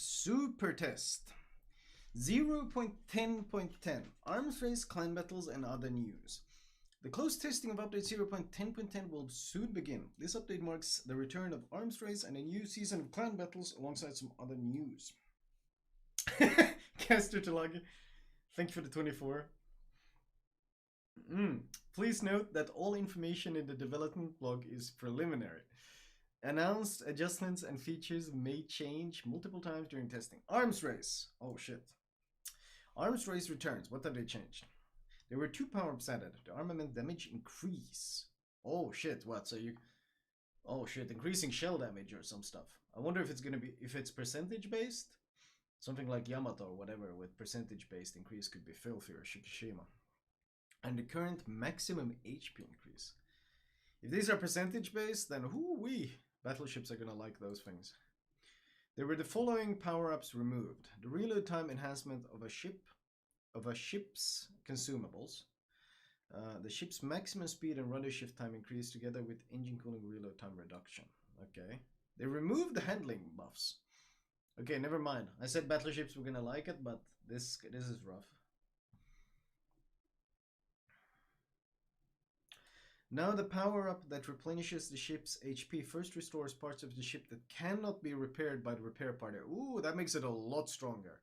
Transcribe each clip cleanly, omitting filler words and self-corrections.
Super test 0.10.10 Arms race, clan battles, and other news. The closed testing of update 0.10.10 will soon begin. This update marks the return of Arms race and a new season of clan battles alongside some other news. Caster Talagi, thank you for the 24. Please note that all information in the development blog is preliminary. Announced adjustments and features may change multiple times during testing. Arms race. Oh shit. Arms race returns. What have they changed? There were 2 power-ups added. The armament damage increase. Oh shit, what? So you... Oh shit, increasing shell damage or some stuff. I wonder if it's gonna be... If it's percentage based? Something like Yamato or whatever with percentage based increase could be filthy, or Shikishima. And the current maximum HP increase. If these are percentage based, then whoo-wee! Battleships are gonna like those things. There were the following power-ups removed. The reload time enhancement of a ship's consumables. The ship's maximum speed and rudder shift time increased together with engine cooling reload time reduction. Okay. They removed the handling buffs. Okay, never mind. I said battleships were gonna like it, but this is rough. Now the power-up that replenishes the ship's HP first restores parts of the ship that cannot be repaired by the repair party. Ooh, that makes it a lot stronger.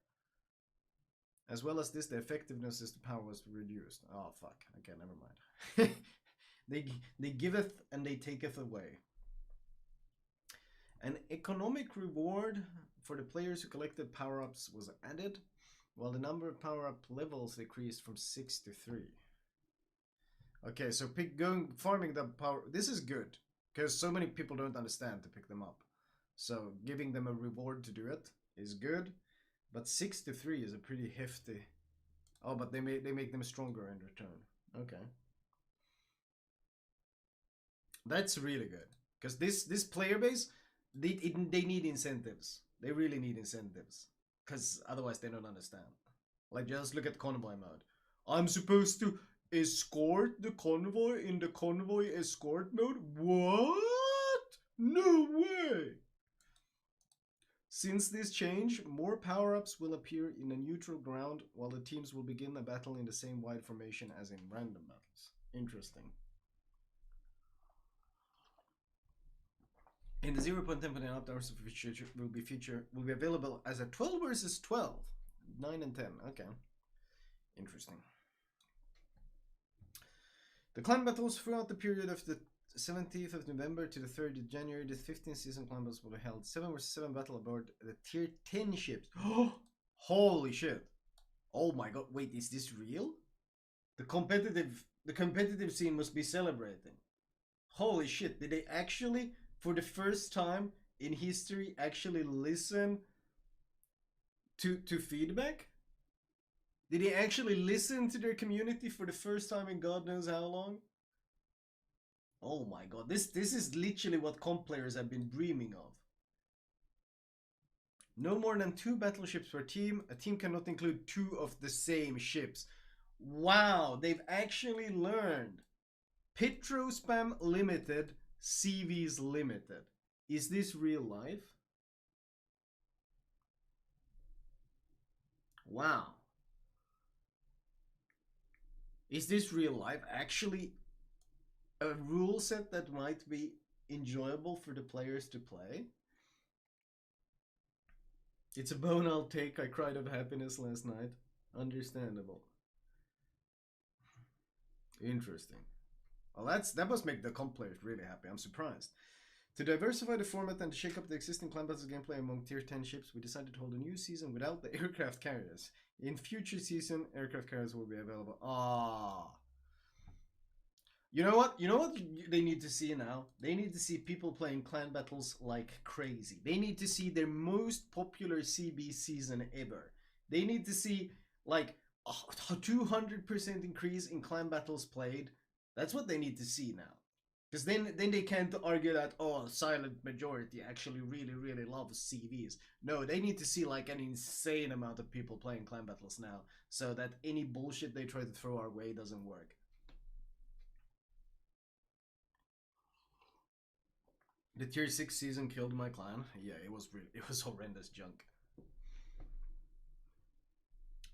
As well as this, the effectiveness as the power was reduced. Oh, fuck. Okay, never mind. They giveth and they taketh away. An economic reward for the players who collected power-ups was added, while the number of power-up levels decreased from 6 to 3. Okay, so farming the power. This is good because so many people don't understand to pick them up. So giving them a reward to do it is good, but 6 to 3 is a pretty hefty. Oh, but they make them stronger in return. Okay, that's really good because this player base they need incentives. They really need incentives because otherwise they don't understand. Like just look at convoy mode. I'm supposed to escort the convoy in the convoy escort mode? What? No way! Since this change, more power-ups will appear in a neutral ground while the teams will begin a battle in the same wide formation as in random battles. Interesting. In the 0.10 outdoors will be available as a 12 versus 12. 9 and 10. Okay. Interesting. The clan battles throughout the period of the 17th of November to the 3rd of January, the 15th season clan battles will be held. 7 vs 7 battle aboard the tier 10 ships. Holy shit. Oh my god, wait, is this real? The competitive scene must be celebrating. Holy shit, did they actually, for the first time in history, actually listen to feedback? Did they actually listen to their community for the first time in God knows how long? Oh my god, this is literally what comp players have been dreaming of. No more than 2 battleships per team. A team cannot include 2 of the same ships. Wow, they've actually learned. Petro Spam Limited, CVs Limited. Is this real life? Wow. Is this real life? Actually a rule set that might be enjoyable for the players to play? It's a bone I'll take. I cried of happiness last night. Understandable. Interesting. Well, that must make the comp players really happy. I'm surprised. To diversify the format and shake up the existing clan battles gameplay among tier 10 ships, we decided to hold a new season without the aircraft carriers. In future season, aircraft carriers will be available. Ah. You know what? You know what they need to see now? They need to see people playing clan battles like crazy. They need to see their most popular CB season ever. They need to see like a 200% increase in clan battles played. That's what they need to see now. Because then they can't argue that, oh, silent majority actually really loves CVs. No, they need to see like an insane amount of people playing clan battles now, so that any bullshit they try to throw our way doesn't work. The tier 6 season killed my clan. Yeah, it was horrendous junk.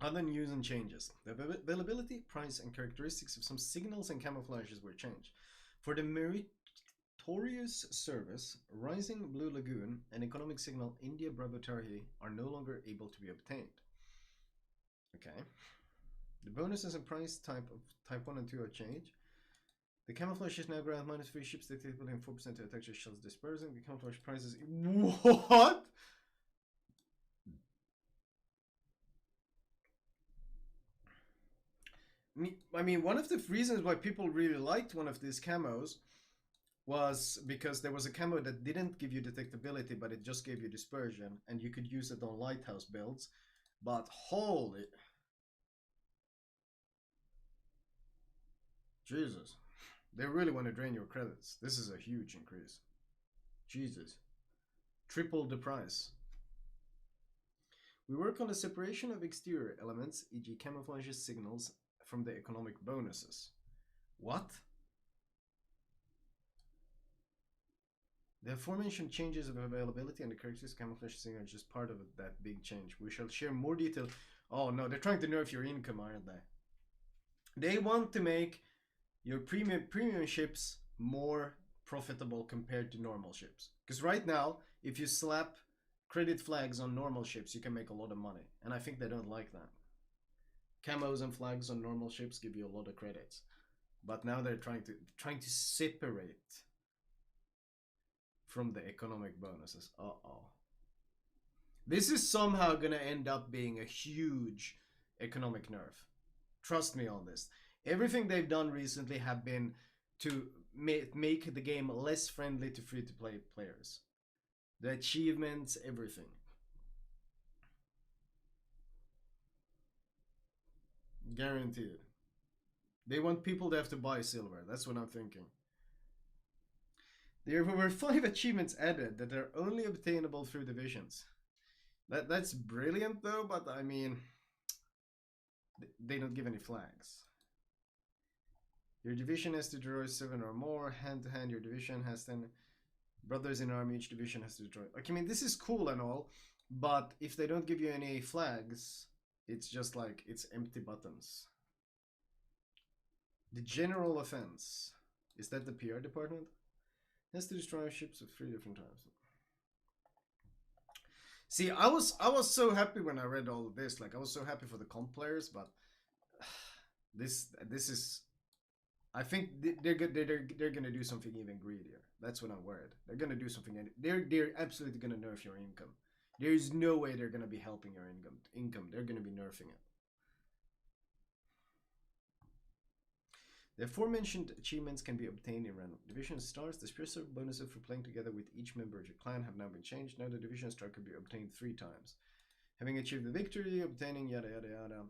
Other news and changes. The availability, price, and characteristics of some signals and camouflages were changed. For the meritorious service, Rising Blue Lagoon and economic signal India Bravo Tarhi are no longer able to be obtained. Okay. The bonuses and price type of type 1 and 2 are changed. The camouflage is now grant -3 ships detectable and 4% to attack shells dispersing. The camouflage prices. What? I mean, one of the reasons why people really liked one of these camos was because there was a camo that didn't give you detectability, but it just gave you dispersion, and you could use it on lighthouse builds. But holy Jesus, they really want to drain your credits. This is a huge increase. Jesus, triple the price. We work on the separation of exterior elements, e.g. camouflages signals, from the economic bonuses. What? The aforementioned changes of availability and the characteristic camouflage signal are just part of that big change. We shall share more detail. Oh no, they're trying to nerf your income, aren't they? They want to make your premium ships more profitable compared to normal ships. Because right now, if you slap credit flags on normal ships, you can make a lot of money. And I think they don't like that. Camos and flags on normal ships give you a lot of credits. But now they're trying to separate from the economic bonuses. Uh-oh. This is somehow gonna end up being a huge economic nerf. Trust me on this. Everything they've done recently have been to make the game less friendly to free-to-play players. The achievements, everything. Guaranteed. They want people to have to buy silver. That's what I'm thinking. There were 5 achievements added that are only obtainable through divisions. That's brilliant though, but I mean, they don't give any flags. Your division has to destroy 7 or more. Hand to hand, your division has 10 brothers in army. Each division has to destroy. Like, I mean, this is cool and all, but if they don't give you any flags, it's just like it's empty buttons. The general offense, is that the PR department? Has to destroy ships of 3 different types. See, I was so happy when I read all of this. Like, I was so happy for the comp players, but this is. I think they're gonna do something even greedier. That's what I'm worried. They're gonna do something. They're absolutely gonna nerf your income. There is no way they're gonna be helping your income. They're gonna be nerfing it. The aforementioned achievements can be obtained in random. Division stars, the special bonuses for playing together with each member of your clan have now been changed. Now the division star can be obtained 3 times. Having achieved the victory, obtaining yada yada yada.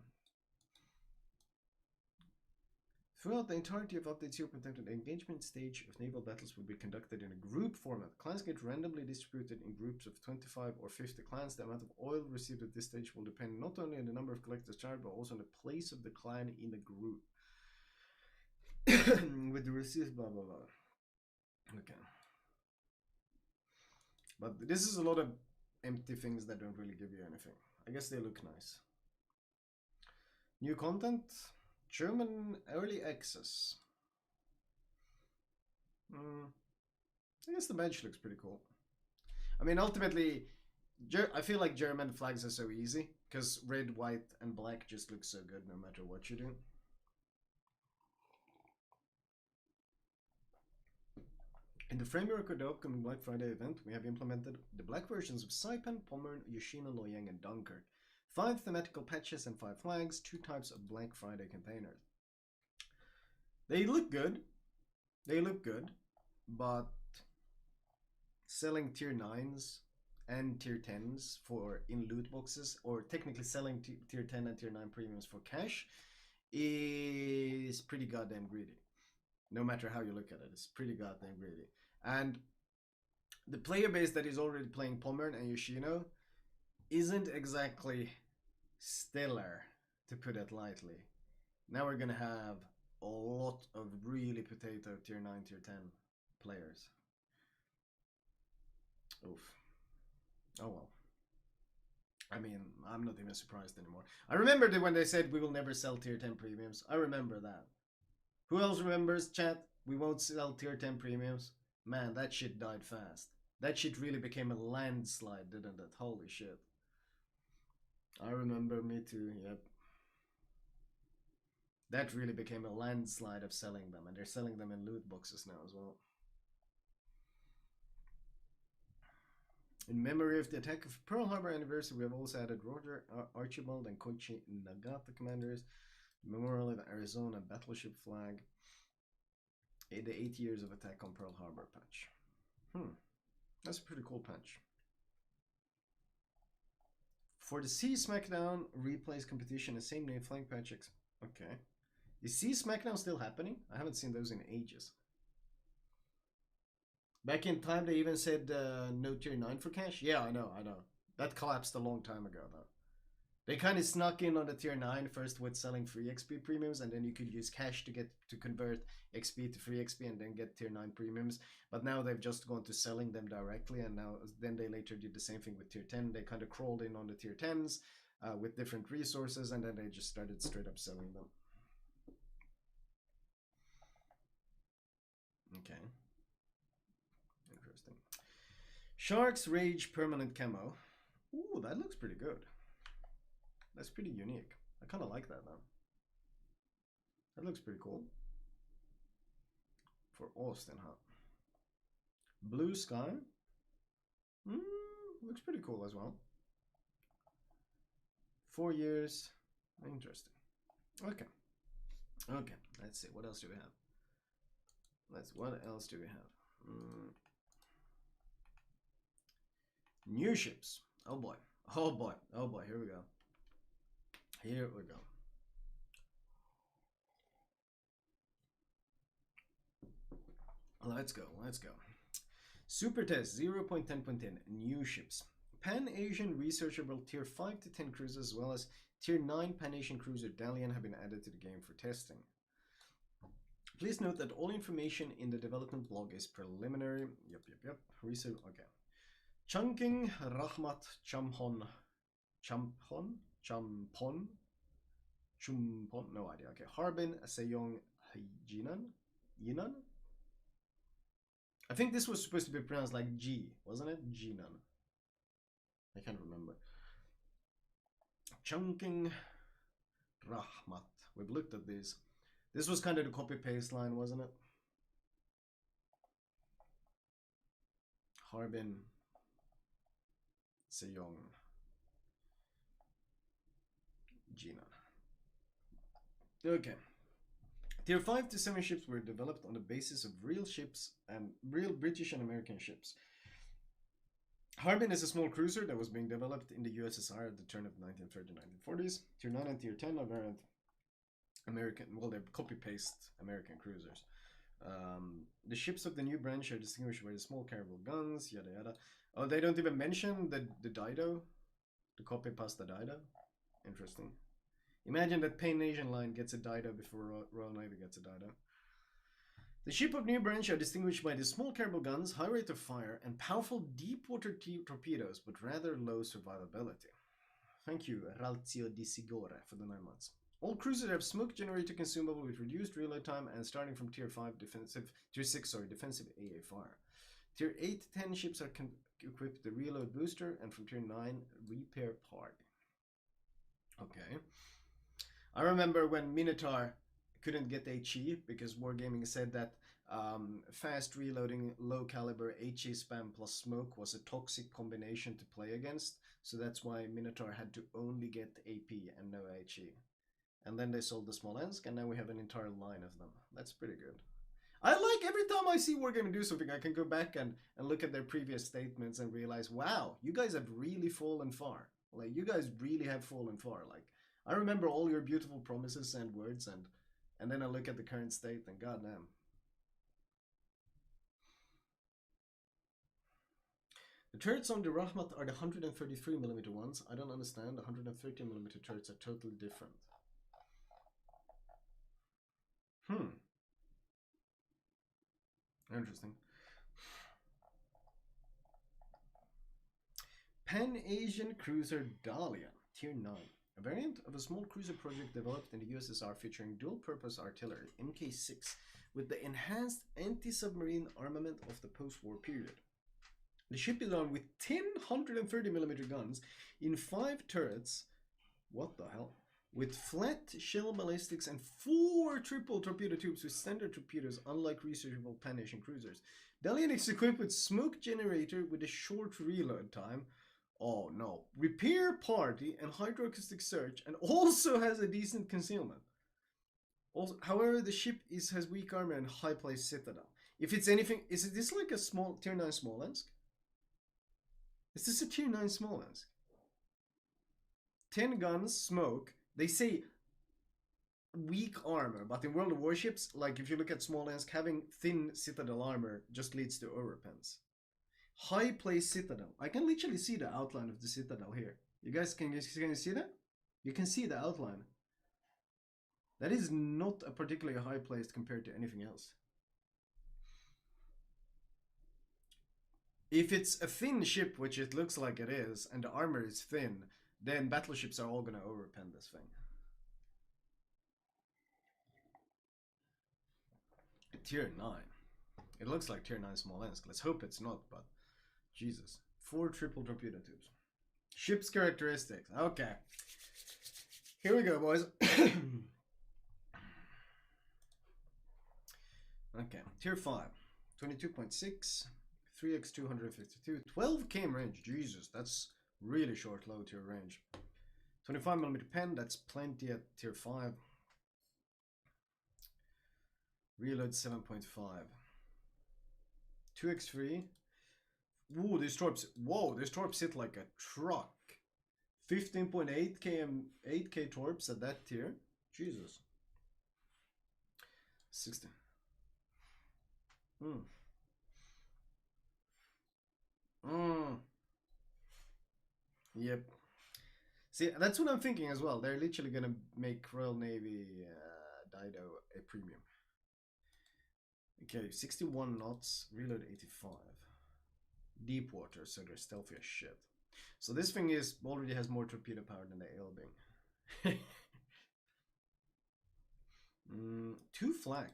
Throughout the entirety of Update 0.10, the engagement stage of naval battles will be conducted in a group format. Clans get randomly distributed in groups of 25 or 50 clans. The amount of oil received at this stage will depend not only on the number of collectors charged, but also on the place of the clan in the group. With the received blah blah blah. Okay. But this is a lot of empty things that don't really give you anything. I guess they look nice. New content. German early access. I guess the badge looks pretty cool. I mean, ultimately, I feel like German flags are so easy because red, white, and black just look so good no matter what you do. In the framework of the upcoming Black Friday event, we have implemented the black versions of Saipan, Pommern, Yoshino, Loyang, and Dunkirk. 5 thematical patches and 5 flags, 2 types of Black Friday containers. They look good. They look good, but selling tier 9s and tier 10s in loot boxes, or technically selling tier 10 and tier 9 premiums for cash, is pretty goddamn greedy. No matter how you look at it, it's pretty goddamn greedy. And the player base that is already playing Pommern and Yoshino isn't exactly stellar, to put it lightly. Now we're gonna have a lot of really potato tier 9, tier 10 players. Oof. Oh well. I mean, I'm not even surprised anymore. I remember that when they said we will never sell tier 10 premiums. I remember that. Who else remembers, chat? We won't sell tier 10 premiums. Man, that shit died fast. That shit really became a landslide, didn't it? Holy shit. I remember, me too, yep. That really became a landslide of selling them, and they're selling them in loot boxes now as well. In memory of the attack of Pearl Harbor anniversary, we have also added Roger, Archibald, and Koichi Nagata commanders, memorial of Arizona battleship flag, the 8 years of attack on Pearl Harbor patch. That's a pretty cool patch. For the Sea SmackDown replays competition, the same name flank patch. Okay. Is Sea SmackDown still happening? I haven't seen those in ages. Back in time, they even said no tier 9 for cash. Yeah, I know. That collapsed a long time ago, though. They kind of snuck in on the tier 9 first with selling free XP premiums, and then you could use cash to convert XP to free XP and then get tier 9 premiums. But now they've just gone to selling them directly, and then they later did the same thing with tier 10. They kind of crawled in on the tier 10s with different resources, and then they just started straight up selling them. Okay. Interesting. Shark's Rage permanent camo. Ooh, that looks pretty good. That's pretty unique. I kind of like that though. That looks pretty cool. For Austin, huh? Blue Sky. Looks pretty cool as well. 4 years. Interesting. Okay. Okay. Let's see. What else do we have? What else do we have? New ships. Oh boy. Oh boy. Oh boy. Here we go. Here we go. Let's go. Let's go. Super test 0.10.10. New ships. Pan-Asian researchable tier 5 to 10 cruisers as well as tier 9 Pan-Asian cruiser Dalian have been added to the game for testing. Please note that all information in the development log is preliminary. Yep. Research. Okay. Chungking Rahmat Champon. No idea. Okay. Harbin Sejong Yinan. I think this was supposed to be pronounced like G, wasn't it? Jinan. I can't remember. Chungking Rahmat. We've looked at these. This was kind of the copy-paste line, wasn't it? Harbin Sejong Jinan. Okay. Tier 5 to 7 ships were developed on the basis of real ships and real British and American ships. Harbin is a small cruiser that was being developed in the USSR at the turn of 1930s, 1940s. Tier 9 and Tier 10 are variant American, well, they're copy-paste American cruisers. The ships of the new branch are distinguished by the small carriable guns, yada yada. Oh, they don't even mention the Dido, the copy-pasta Dido. Interesting. Imagine that Pan-Asian line gets a Dido before Royal Navy gets a Dido. The ship of new branch are distinguished by the small carriable guns, high rate of fire, and powerful deep-water torpedoes, but rather low survivability. Thank you, Ralzio di Sigore, for the 9 months. All cruisers have smoke generator consumable with reduced reload time and starting from tier 5 defensive, tier 6 defensive AA fire. Tier 8 to 10 ships are equipped with the reload booster and from tier 9 repair part. Okay. I remember when Minotaur couldn't get HE because Wargaming said that fast reloading low caliber HE spam plus smoke was a toxic combination to play against, so that's why Minotaur had to only get AP and no HE. And then they sold the Smolensk, and now we have an entire line of them. That's pretty good. I like every time I see Wargaming do something, I can go back and look at their previous statements and realize, wow, you guys have really fallen far. Like, you guys really have fallen far. Like, I remember all your beautiful promises and words, and then I look at the current state, and goddamn. The turrets on the Rahmat are the 133mm ones. I don't understand. The 130mm turrets are totally different. Interesting. Pan-Asian cruiser Dahlia, Tier 9. A variant of a small cruiser project developed in the USSR featuring dual-purpose artillery, MK6, with the enhanced anti-submarine armament of the post-war period. The ship is armed with 10 130mm guns in 5 turrets, what the hell, with flat shell ballistics and 4 triple torpedo tubes with standard torpedoes, unlike researchable Pan-Asian cruisers. Dalian is equipped with smoke generator with a short reload time. Oh no. Repair party and hydroacoustic search, and also has a decent concealment. Also, however, the ship has weak armor and high placed citadel. If it's anything, is this like a small tier 9 Smolensk? Is this a tier 9 Smolensk? 10 guns, smoke. They say weak armor, but in World of Warships, like if you look at Smolensk, having thin citadel armor just leads to overpens. High place citadel. I can literally see the outline of the citadel here. You guys can you see that? You can see the outline. That is not a particularly high place compared to anything else. If it's a thin ship, which it looks like it is, and the armor is thin, then battleships are all gonna overpen this thing. Tier 9. It looks like tier 9 Smolensk. Let's hope it's not, but Jesus. 4 triple torpedo tubes. Ship's characteristics. Okay. Here we go, boys. Okay. Tier 5. 22.6. 3x252. 12 km range. Jesus, that's really short low tier range. 25mm pen. That's plenty at tier 5. Reload 7.5. 2x3. Ooh, these torps. Whoa, these torps hit like a truck. 15.8 km, 8k torps at that tier. Jesus. 60. Yep. See, that's what I'm thinking as well. They're literally gonna make Royal Navy Dido a premium. Okay, 61 knots, reload 85. Deep water, so they're stealthy as shit. So this thing is already has more torpedo power than the Elbing. 2 flak.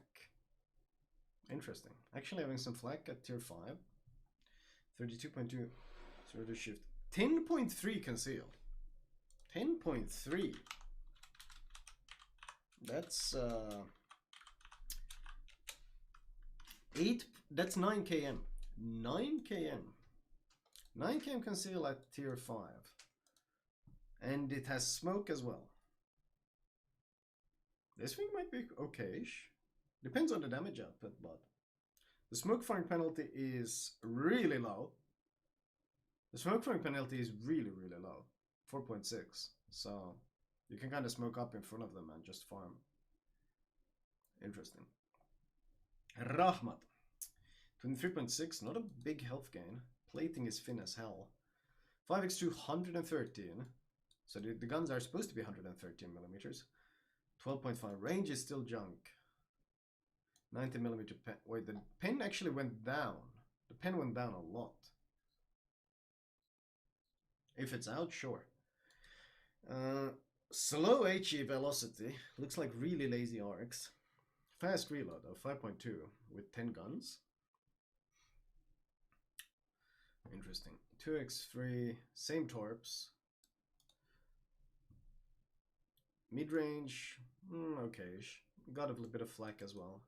Interesting. Actually having some flak at tier 5. 32.2. Sort of shift. 10.3 concealed. 10.3. That's 8. That's 9 km. 9 km. 9 km conceal at tier 5. And it has smoke as well. This thing might be okay-ish. Depends on the damage output, but the smoke firing penalty is really low. The smoke firing penalty is really, really low. 4.6. So you can kind of smoke up in front of them and just farm. Interesting. Rahmat. 23.6, not a big health gain. Plating is thin as hell. 5x2, 113. So the guns are supposed to be 113mm. 12.5, range is still junk. 90mm pen. Wait, the pen actually went down. The pen went down a lot. If it's out, sure. Slow HE velocity. Looks like really lazy arcs. Fast reload of 5.2 with 10 guns. Interesting. 2x3, same torps. Mid-range, okay-ish. Got a little bit of flak as well.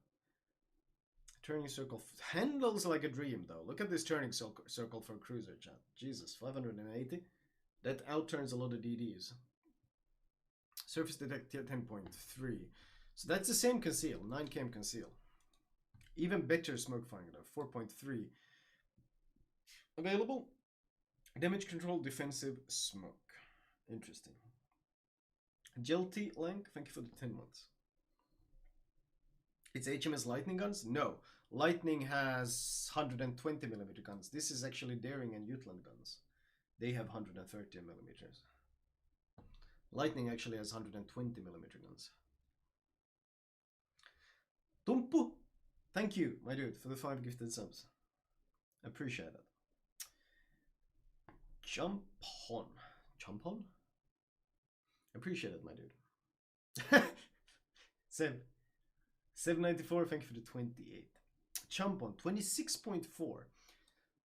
Turning circle handles like a dream though. Look at this turning circle for cruiser, chat. Jesus, 580. That outturns a lot of DDs. Surface detect 10.3. So that's the same conceal, 9 km conceal. Even better smoke firing though, 4.3. Available. Damage control, defensive, smoke. Interesting. Jelty Lank, thank you for the 10 months. It's HMS Lightning guns? No. Lightning has 120mm guns. This is actually Daring and Jutland guns. They have 130mm. Lightning actually has 120mm guns. Tumpu! Thank you, my dude, for the 5 gifted subs. Appreciate it. Jump on. Jump on? Appreciate it, my dude. Sev. 794, thank you for the 28. Jump on. 26.4.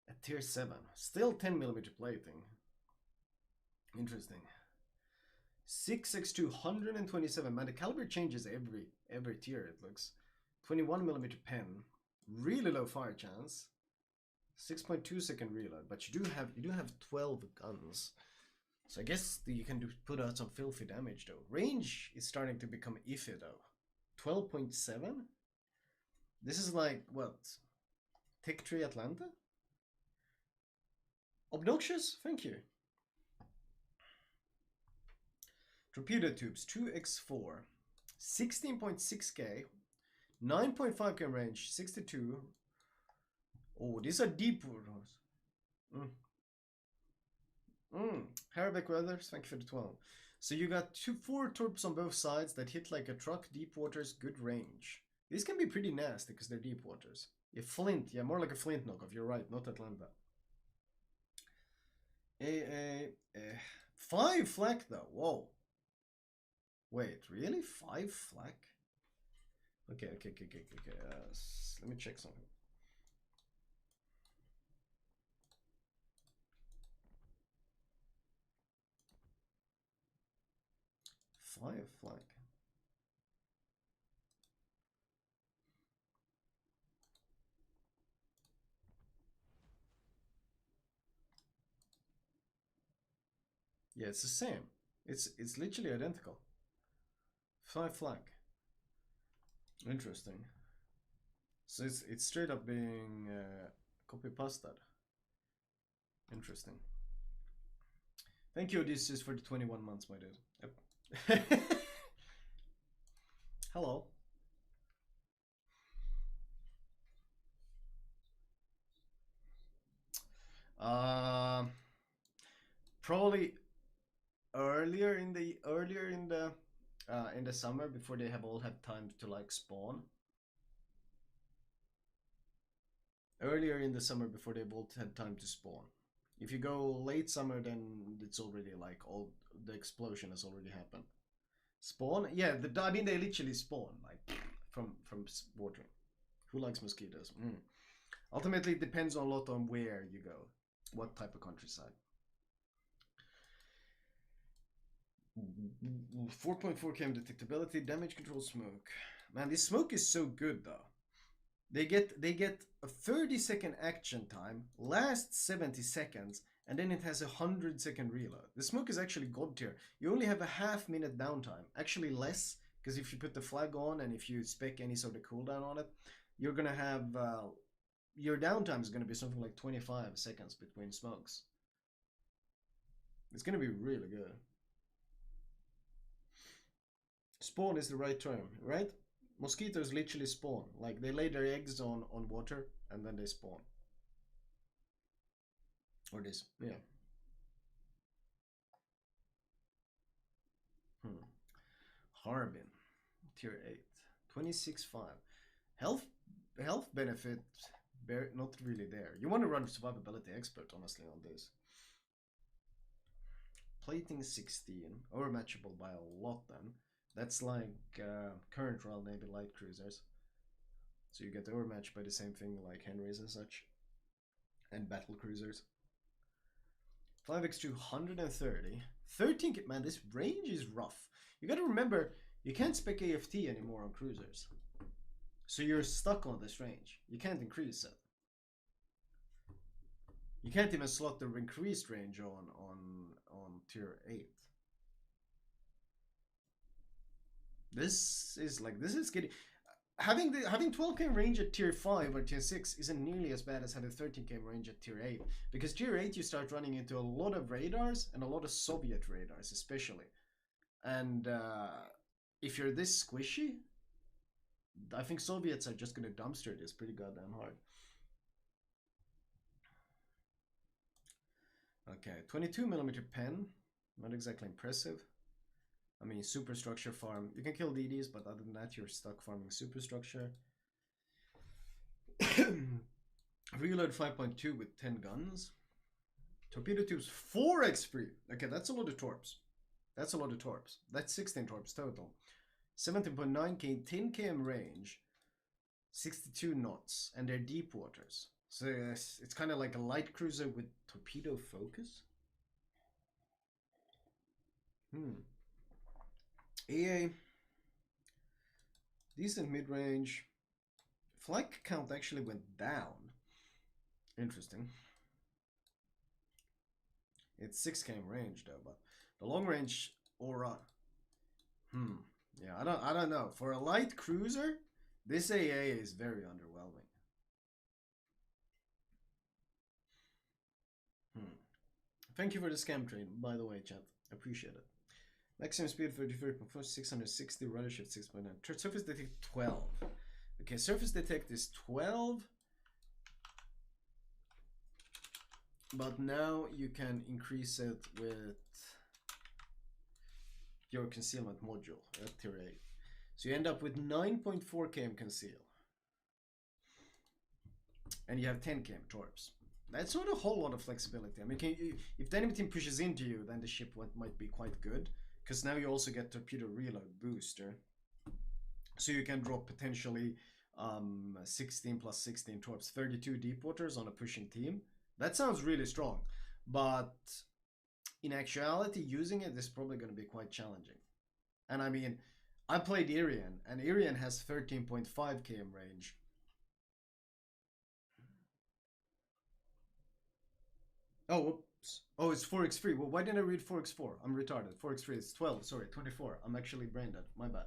At tier 7. Still 10mm plating. Interesting. 6x2, 127. Man, the caliber changes every tier, it looks. 21mm pen. Really low fire chance. 6.2 second reload, but you do have 12 guns. So I guess you can put out some filthy damage though. Range is starting to become iffy though. 12.7? This is like what? Tech Tree Atlanta? Obnoxious? Thank you. Torpedo tubes 2x4. 16.6k. 9.5k range. 62. Oh, these are deep waters. Harbeck Weathers, thank you for the 12. So you got 4 torps on both sides that hit like a truck, deep waters, good range. These can be pretty nasty because they're deep waters. Yeah, Flint, yeah, more like a Flint knockoff, you're right, not Atlanta. 5 flak though, whoa. Wait, really? 5 flak? Okay. Let me check something. Five flak. Yeah, it's the same. It's literally identical. 5 flak. Interesting. So it's straight up being copy pasted. Interesting. Thank you, Odysseus, for the 21 months, my dude. Yep. Hello. Probably earlier in the summer before they have all had time to like spawn. Earlier in the summer before they've all had time to spawn. If you go late summer, then it's already like all the explosion has already happened. Spawn? Yeah, I mean they literally spawn like from watering. Who likes mosquitoes? Ultimately, it depends a lot on where you go, what type of countryside. 4.4 km detectability, damage control, smoke. Man, this smoke is so good though. They get a 30-second action time, lasts 70 seconds, and then it has a 100-second reload. The smoke is actually god tier. You only have a half-minute downtime, actually less, because if you put the flag on and if you spec any sort of cooldown on it, you're gonna have your downtime is gonna be something like 25 seconds between smokes. It's gonna be really good. Spawn is the right term, right? Mosquitoes literally spawn. Like they lay their eggs on water and then they spawn. Or this, yeah. Harbin, tier 8, 26.5. Health benefit, not really there. You want to run survivability expert, honestly, on this. Plating 16, overmatchable by a lot then. That's like current Royal Navy light cruisers. So you get overmatched by the same thing like Henrys and such. And battle cruisers. 5x2, 130. 13, man, this range is rough. You gotta remember, you can't spec AFT anymore on cruisers. So you're stuck on this range. You can't increase it. You can't even slot the increased range on tier 8. This is getting having 12k range at tier 5 or tier 6 isn't nearly as bad as having 13k range at tier 8, because tier 8 you start running into a lot of radars and a lot of Soviet radars especially, and if you're this squishy, I think Soviets are just gonna dumpster this pretty goddamn hard. Okay, 22mm pen, not exactly impressive. I mean, superstructure farm. You can kill DDs, but other than that, you're stuck farming superstructure. Reload 5.2 with 10 guns. Torpedo tubes 4x free. Okay, that's a lot of torps. That's a lot of torps. That's 16 torps total. 17.9k, 10 km range, 62 knots, and they're deep waters. So it's kind of like a light cruiser with torpedo focus. AA, decent mid-range. Flight count actually went down. Interesting. It's 6 km range though, but the long range aura. Yeah, I don't know. For a light cruiser, this AA is very underwhelming. Thank you for the scam train, by the way, chat. Appreciate it. Maximum speed 33.4, 660, rudder shift 6.9. Surface detect 12. Okay, surface detect is 12. But now you can increase it with your concealment module at tier 8. So you end up with 9.4 km conceal. And you have 10 km torps. That's not a whole lot of flexibility. I mean, if the enemy team pushes into you, then the ship might be quite good. Because now you also get torpedo reload booster. So you can drop potentially 16 plus 16 torps, 32 deep waters on a pushing team. That sounds really strong. But in actuality, using it is probably going to be quite challenging. And I mean, I played Irian, and Irian has 13.5 km range. Oh, whoops. Oh, it's 4x3. Well, why didn't I read 4x4? I'm retarded. 4x3 is 12. Sorry, 24. I'm actually brain dead. My bad.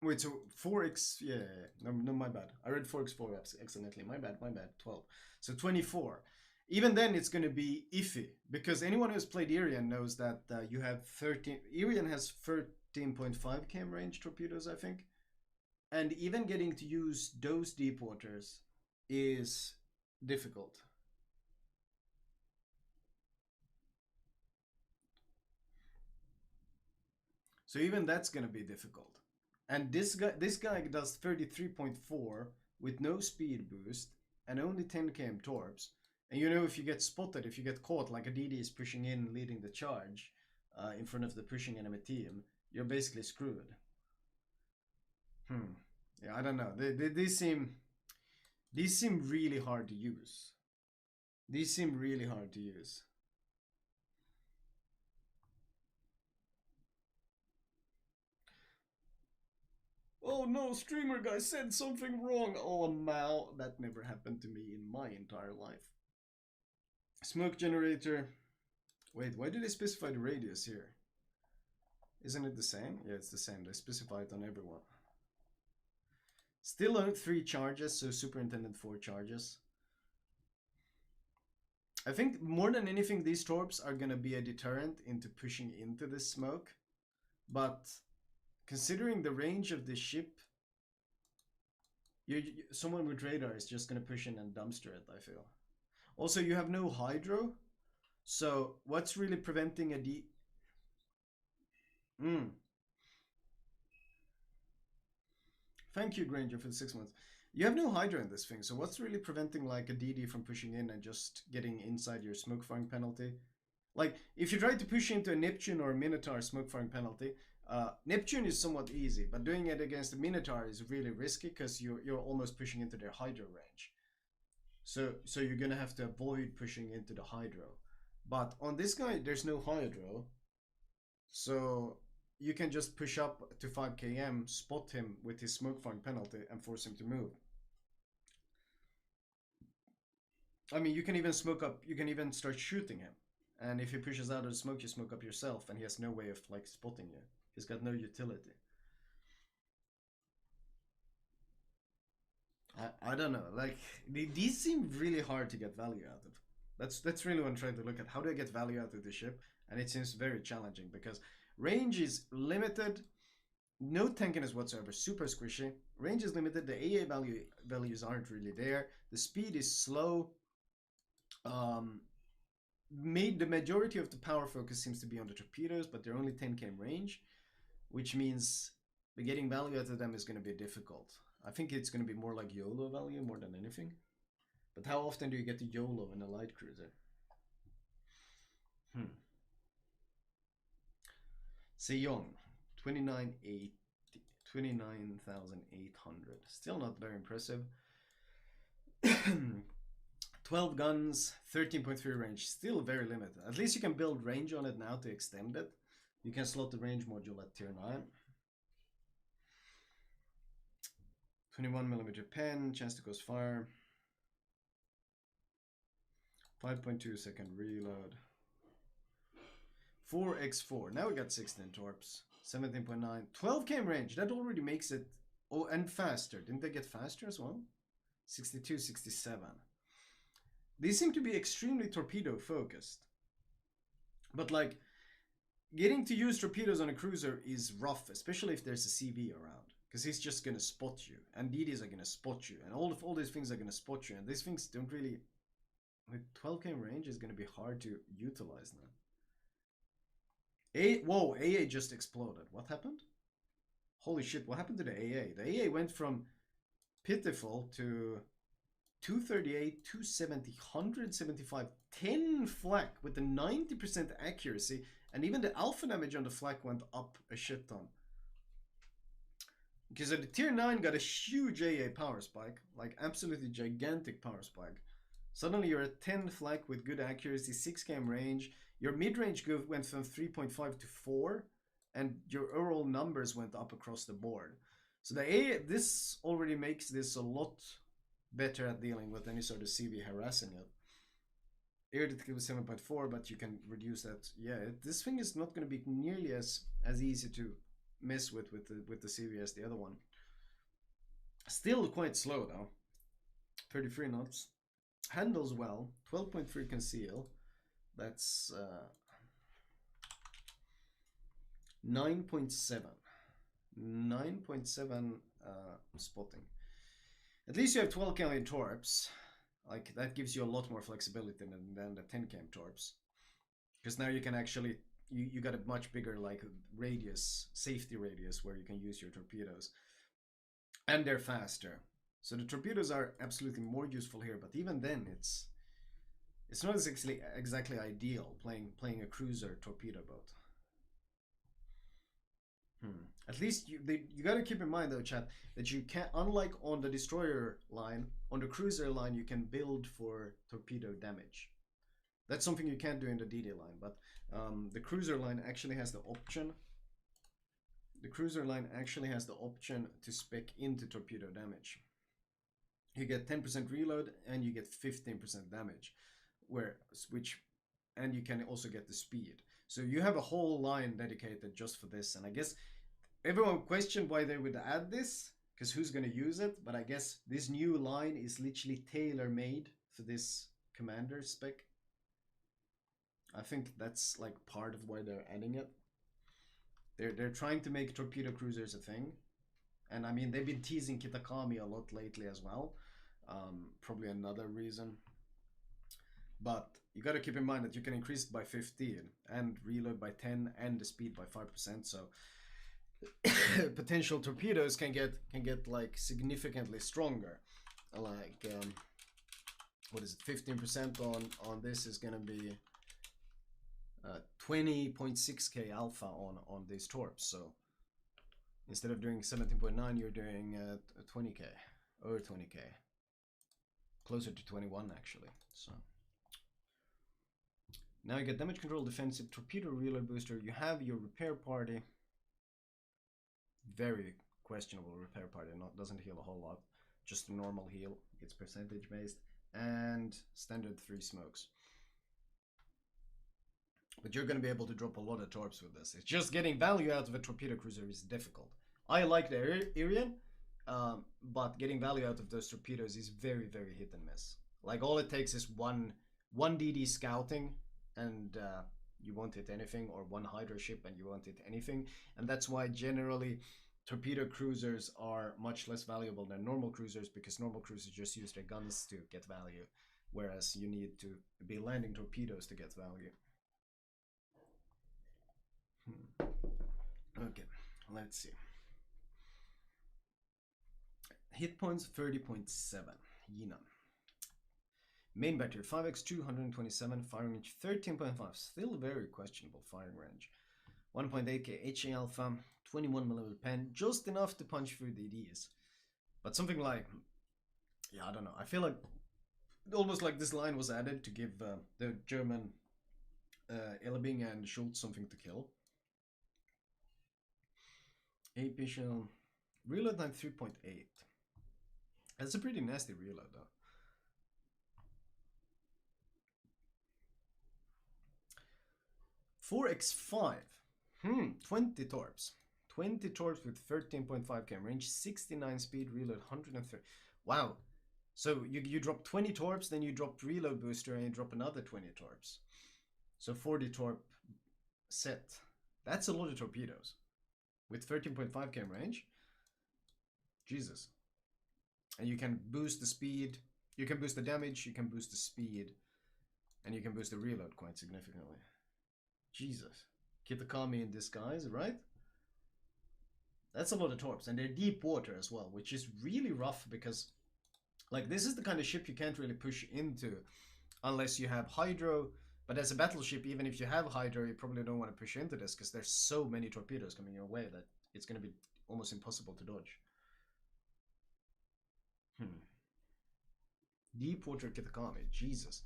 Wait, so 4x... Yeah. No, my bad. I read 4x4 accidentally. My bad. 12. So 24. Even then, it's going to be iffy. Because anyone who's played Irian knows that you have 13... Irian has 13.5 km range torpedoes, I think. And even getting to use those deep waters is difficult. So even that's going to be difficult. And this guy does 33.4 with no speed boost and only 10 km torps. And you know, if you get spotted, if you get caught, like a DD is pushing in, leading the charge in front of the pushing enemy team, you're basically screwed. Yeah, I don't know. These seem really hard to use. These seem really hard to use. Oh no, streamer guy said something wrong. Oh, Mal, that never happened to me in my entire life. Smoke generator. Wait, why did they specify the radius here? Isn't it the same? Yeah, it's the same. They specify it on everyone. Still on 3 charges, so Superintendent 4 charges. I think more than anything, these torps are gonna be a deterrent into pushing into this smoke. But considering the range of this ship, someone with radar is just gonna push in and dumpster it, I feel. Also, you have no hydro, so what's really preventing a Thank you, Granger, for the 6 months. You have no hydro in this thing, so what's really preventing like a DD from pushing in and just getting inside your smoke firing penalty? Like, if you try to push into a Neptune or a Minotaur smoke firing penalty, Neptune is somewhat easy, but doing it against a Minotaur is really risky because you're almost pushing into their hydro range. So you're gonna have to avoid pushing into the hydro. But on this guy, there's no hydro, so you can just push up to 5 km, spot him with his smoke firing penalty, and force him to move. I mean, you can even smoke up. You can even start shooting him, and if he pushes out of the smoke, you smoke up yourself, and he has no way of like spotting you. He's got no utility. I don't know. Like these seem really hard to get value out of. That's really what I'm trying to look at. How do I get value out of the ship? And it seems very challenging because range is limited. No tankiness whatsoever. Super squishy. Range is limited. The AA values aren't really there. The speed is slow. The majority of the power focus seems to be on the torpedoes, but they're only 10 km range, which means getting value out of them is going to be difficult. I think it's going to be more like YOLO value more than anything. But how often do you get to YOLO in a light cruiser? Hmm. Sejong, 29,800. 29,800. Still not very impressive. 12 guns, 13.3 range. Still very limited. At least you can build range on it now to extend it. You can slot the range module at tier 9. 21mm pen, chance to cause fire. 5.2 second reload. 4x4. Now we got 16 torps. 17.9. 12 km range. That already makes it. Oh, and faster. Didn't they get faster as well? 62, 67. These seem to be extremely torpedo focused. But like, getting to use torpedoes on a cruiser is rough, especially if there's a CV around. Because he's just gonna spot you. And DDs are gonna spot you. And all these things are gonna spot you. And these things don't really. With 12 km range is gonna be hard to utilize now. Whoa, AA just exploded. What happened? Holy shit, what happened to the AA? The AA went from pitiful to 238, 270, 175, 10 flak with a 90% accuracy, and even the alpha damage on the flak went up a shit ton. Because the tier 9 got a huge AA power spike, like absolutely gigantic power spike. Suddenly you're at 10 flak with good accuracy, 6 km range. Your mid-range went from 3.5 to 4, and your overall numbers went up across the board. So this already makes this a lot better at dealing with any sort of CV harassing it. Air detective is 7.4, but you can reduce that. Yeah, this thing is not going to be nearly as easy to mess with the CV as the other one. Still quite slow though. 33 knots. Handles well. 12.3 conceal. That's 9.7. 9.7 spotting. At least you have 12 km torps. Like, that gives you a lot more flexibility than the 10 km torps. Because now you can actually, you got a much bigger like radius, safety radius where you can use your torpedoes. And they're faster. So the torpedoes are absolutely more useful here, but even then it's not exactly ideal playing a cruiser torpedo boat. At least you gotta keep in mind though, chat, that you can, unlike on the destroyer line, on the cruiser line you can build for torpedo damage. That's something you can't do in the DD line, but the cruiser line actually has the option. The cruiser line actually has the option to spec into torpedo damage. You get 10% reload and you get 15% damage, and you can also get the speed. So you have a whole line dedicated just for this, and I guess everyone questioned why they would add this, because who's going to use it? But I guess this new line is literally tailor-made for this commander spec. I think that's like part of why they're adding it. They're trying to make torpedo cruisers a thing, and I mean they've been teasing Kitakami a lot lately as well. Probably another reason. But you got to keep in mind that you can increase it by 15 and reload by 10 and the speed by 5%. So potential torpedoes can get like significantly stronger. Like what is it? 15% on this is gonna be 20.6k alpha on these torps. So instead of doing 17.9, you're doing 20k or 20k, closer to 21 actually. So now you get damage control, defensive, torpedo, reload booster. You have your repair party. Very questionable repair party. Doesn't heal a whole lot. Just a normal heal. It's percentage based. And standard 3 smokes. But you're going to be able to drop a lot of torps with this. It's just getting value out of a torpedo cruiser is difficult. I like the Irian, but getting value out of those torpedoes is very, very hit and miss. Like, all it takes is one DD scouting, and you won't hit anything, or one Hydra ship and you won't hit anything. And that's why generally torpedo cruisers are much less valuable than normal cruisers, because normal cruisers just use their guns to get value, whereas you need to be landing torpedoes to get value. Okay, let's see. Hit points 30.7. Yina. Main battery 5x 227, firing range 13.5. Still very questionable firing range. 1.8k HA alpha, 21mm pen, just enough to punch through the DDs. But something like, yeah, I don't know. I feel like almost like this line was added to give the German Elbing and Schultz something to kill. AP shell, reload time 3.8. That's a pretty nasty reload though. .4x5, 20 torps. 20 torps with 13.5 km range, 69 speed, reload 130. Wow. So you drop 20 torps, then you drop reload booster, and you drop another 20 torps. So 40 torp set. That's a lot of torpedoes. With 13.5 km range. Jesus. And you can boost the speed, you can boost the damage, you can boost the speed, and you can boost the reload quite significantly. Jesus. Kitakami in disguise, right? That's a lot of torps, and they're deep water as well, which is really rough because, like, this is the kind of ship you can't really push into unless you have hydro. But as a battleship, even if you have hydro, you probably don't want to push into this because there's so many torpedoes coming your way that it's going to be almost impossible to dodge. Deep water Kitakami, Jesus.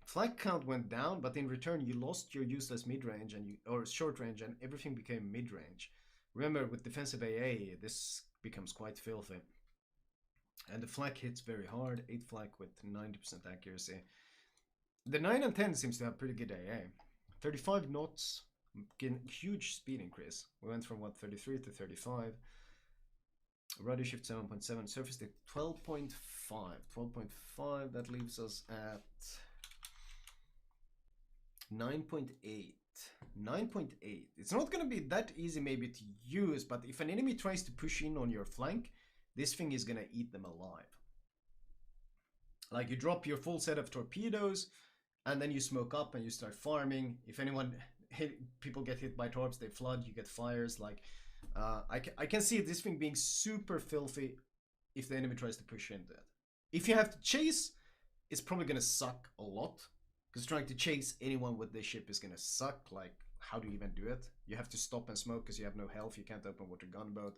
Flag count went down, but in return you lost your useless mid-range and or short range, and everything became mid-range. Remember, with defensive AA, this becomes quite filthy. And the flak hits very hard, 8 flak with 90% accuracy. The 9 and 10 seems to have pretty good AA. 35 knots, huge speed increase. We went from what, 33 to 35. Rudder shift 7.7, surface to 12.5. 12.5, that leaves us at 9.8. 9.8. It's not going to be that easy maybe to use, but if an enemy tries to push in on your flank, this thing is going to eat them alive. Like, you drop your full set of torpedoes, and then you smoke up and you start farming. If anyone, people get hit by torps, they flood, you get fires. Like, I can see this thing being super filthy if the enemy tries to push into it. If you have to chase, it's probably going to suck a lot. Because trying to chase anyone with this ship is going to suck. Like, how do you even do it? You have to stop and smoke because you have no health. You can't open water gunboat.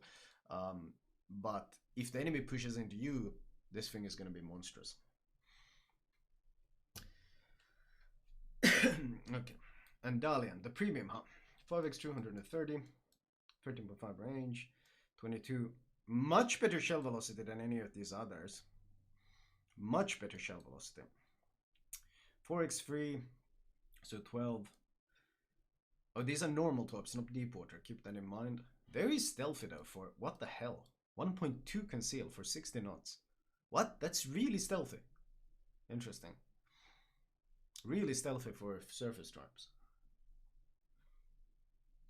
But if the enemy pushes into you, this thing is going to be monstrous. Okay. And Dalian, the premium, huh? 5x 230, 13.5 range, 22. Much better shell velocity than any of these others. Much better shell velocity. 4x3, so 12. Oh, these are normal torps, not deep water. Keep that in mind. Very stealthy though for, what the hell? 1.2 conceal for 60 knots. What? That's really stealthy. Interesting. Really stealthy for surface torps.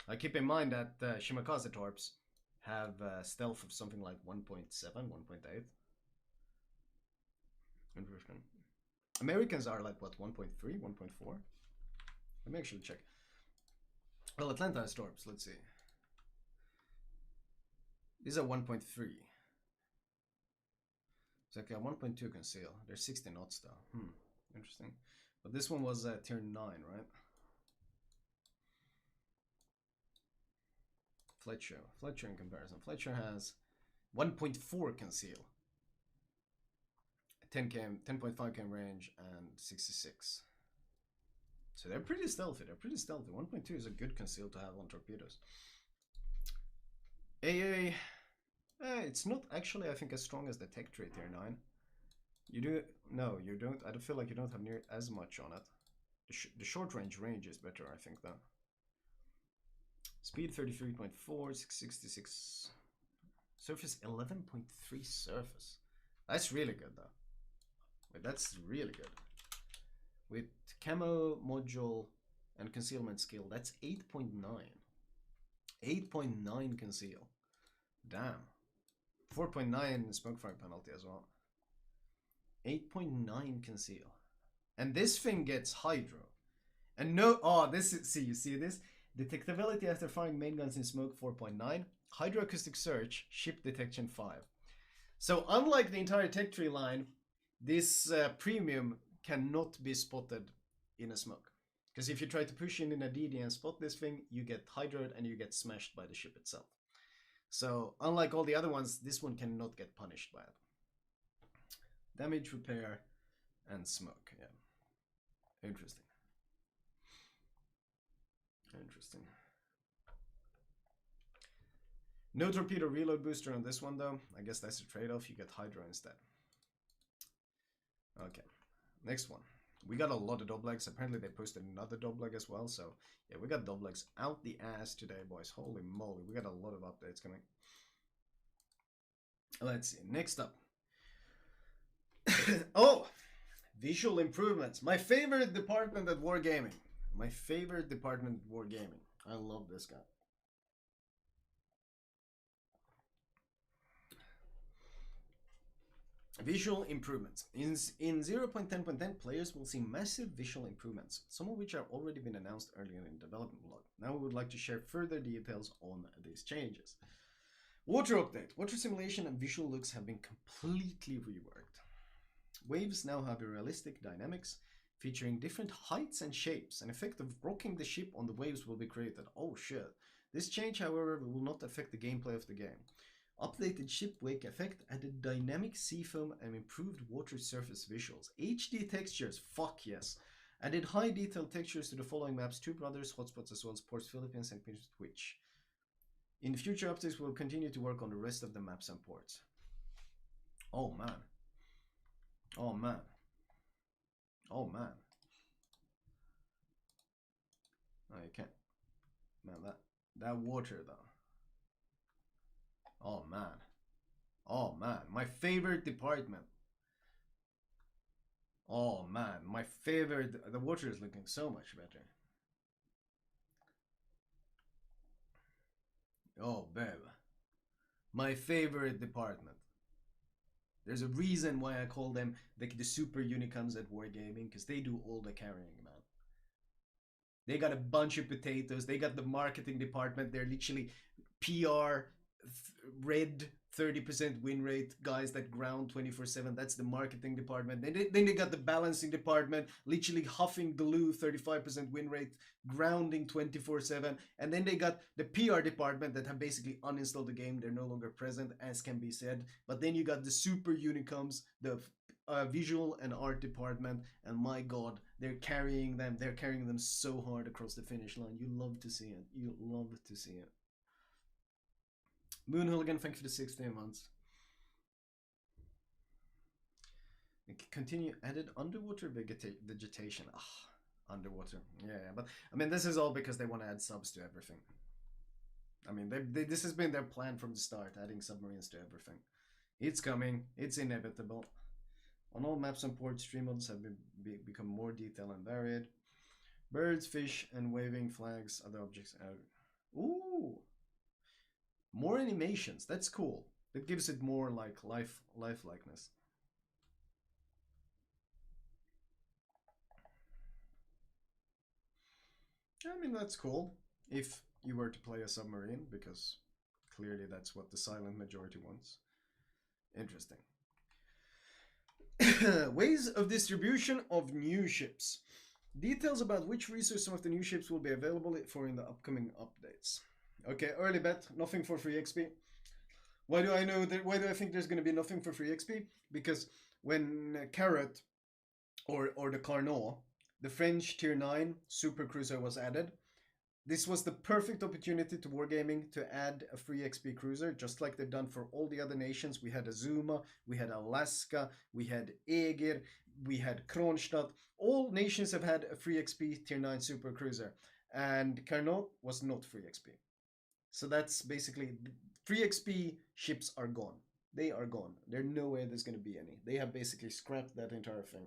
I keep in mind that Shimakaze torps have stealth of something like 1.7, 1.8. Interesting. Americans are like, what, 1.3, 1.4? Let me actually check. Well, Atlanta has torps, let's see. These are 1.3. It's like a 1.2 conceal. They're 60 knots though. Interesting. But this one was tier 9, right? Fletcher in comparison. Fletcher has 1.4 conceal. 10.5 km range and 66. So they're pretty stealthy. 1.2 is a good conceal to have on torpedoes. AA, it's not actually, I think, as strong as the tech tree tier 9. No, you don't. I don't feel like you don't have near as much on it. The short range is better, I think, though. Speed 33.4, 666. Surface 11.3 surface. That's really good, though. Wait, that's really good. With camo, module, and concealment skill, that's 8.9. 8.9 conceal. Damn. 4.9 smoke fire penalty as well. 8.9 conceal. And this thing gets hydro. And no, oh, this is, see, you see this? Detectability after firing main guns in smoke 4.9. Hydroacoustic search, ship detection 5. So unlike the entire tech tree line, this premium cannot be spotted in a smoke. Because if you try to push in a DD and spot this thing, you get hydroed and you get smashed by the ship itself. So, unlike all the other ones, this one cannot get punished by it. Damage, repair, and smoke. Yeah. Interesting. Interesting. No torpedo reload booster on this one, though. I guess that's a trade-off. You get Hydra instead. Okay. Next one. We got a lot of Doblegs. Apparently they posted another Dobleg as well. So, yeah, we got Doblegs out the ass today, boys. Holy moly. We got a lot of updates coming. Let's see. Next up. Oh! Visual improvements. My favorite department at Wargaming. My favorite department at Wargaming. I love this guy. Visual improvements. In 0.10.10, players will see massive visual improvements, some of which have already been announced earlier in the development log. Now we would like to share further details on these changes. Water update. Water simulation and visual looks have been completely reworked. Waves now have a realistic dynamics, featuring different heights and shapes. An effect of rocking the ship on the waves will be created. Oh shit. This change, however, will not affect the gameplay of the game. Updated ship wake effect, added dynamic sea foam and improved water surface visuals. HD textures, fuck yes. Added high detail textures to the following maps: Two Brothers, Hotspots, as well as Ports Philippines and Twitch. In future updates, we'll continue to work on the rest of the maps and ports. Oh man. Oh man. Oh man. Oh, you can't. Man, that water though. Oh man. Oh man. My favorite department. Oh man. My favorite. The water is looking so much better. Oh, babe. My favorite department. There's a reason why I call them the super unicums at Wargaming, because they do all the carrying, man. They got a bunch of potatoes. They got the marketing department. They're literally PR, red 30% win rate guys that ground 24/7. That's the marketing department. Then they got the balancing department, literally huffing glue 35% win rate, grounding 24/7. And then they got the PR department that have basically uninstalled the game. They're no longer present, as can be said. But then you got the super unicums, the visual and art department, and my god, they're carrying them. They're carrying them so hard across the finish line. You love to see it. You love to see it. Moon Hooligan, thank you for the 16 months. Continue added underwater vegetation. Underwater. Yeah, but I mean, this is all because they want to add subs to everything. I mean, this has been their plan from the start, adding submarines to everything. It's coming. It's inevitable. On all maps and ports, stream modes have become more detailed and varied. Birds, fish, and waving flags, other objects. Ooh! More animations. That's cool. That gives it more like lifelikeness. I mean, that's cool if you were to play a submarine, because clearly that's what the silent majority wants. Interesting. Ways of distribution of new ships. Details about which resource some of the new ships will be available for in the upcoming updates. Okay, early bet, nothing for free XP. Why do I know that? Why do I think there's going to be nothing for free XP? Because when Carrot or the Carnot, the French tier 9 super cruiser was added, this was the perfect opportunity to Wargaming to add a free XP cruiser, just like they've done for all the other nations. We had Azuma, we had Alaska, we had Eger, we had Kronstadt. All nations have had a free XP tier 9 super cruiser, and Carnot was not free XP. So that's basically, free XP ships are gone. They are gone. There's no way there's going to be any. They have basically scrapped that entire thing.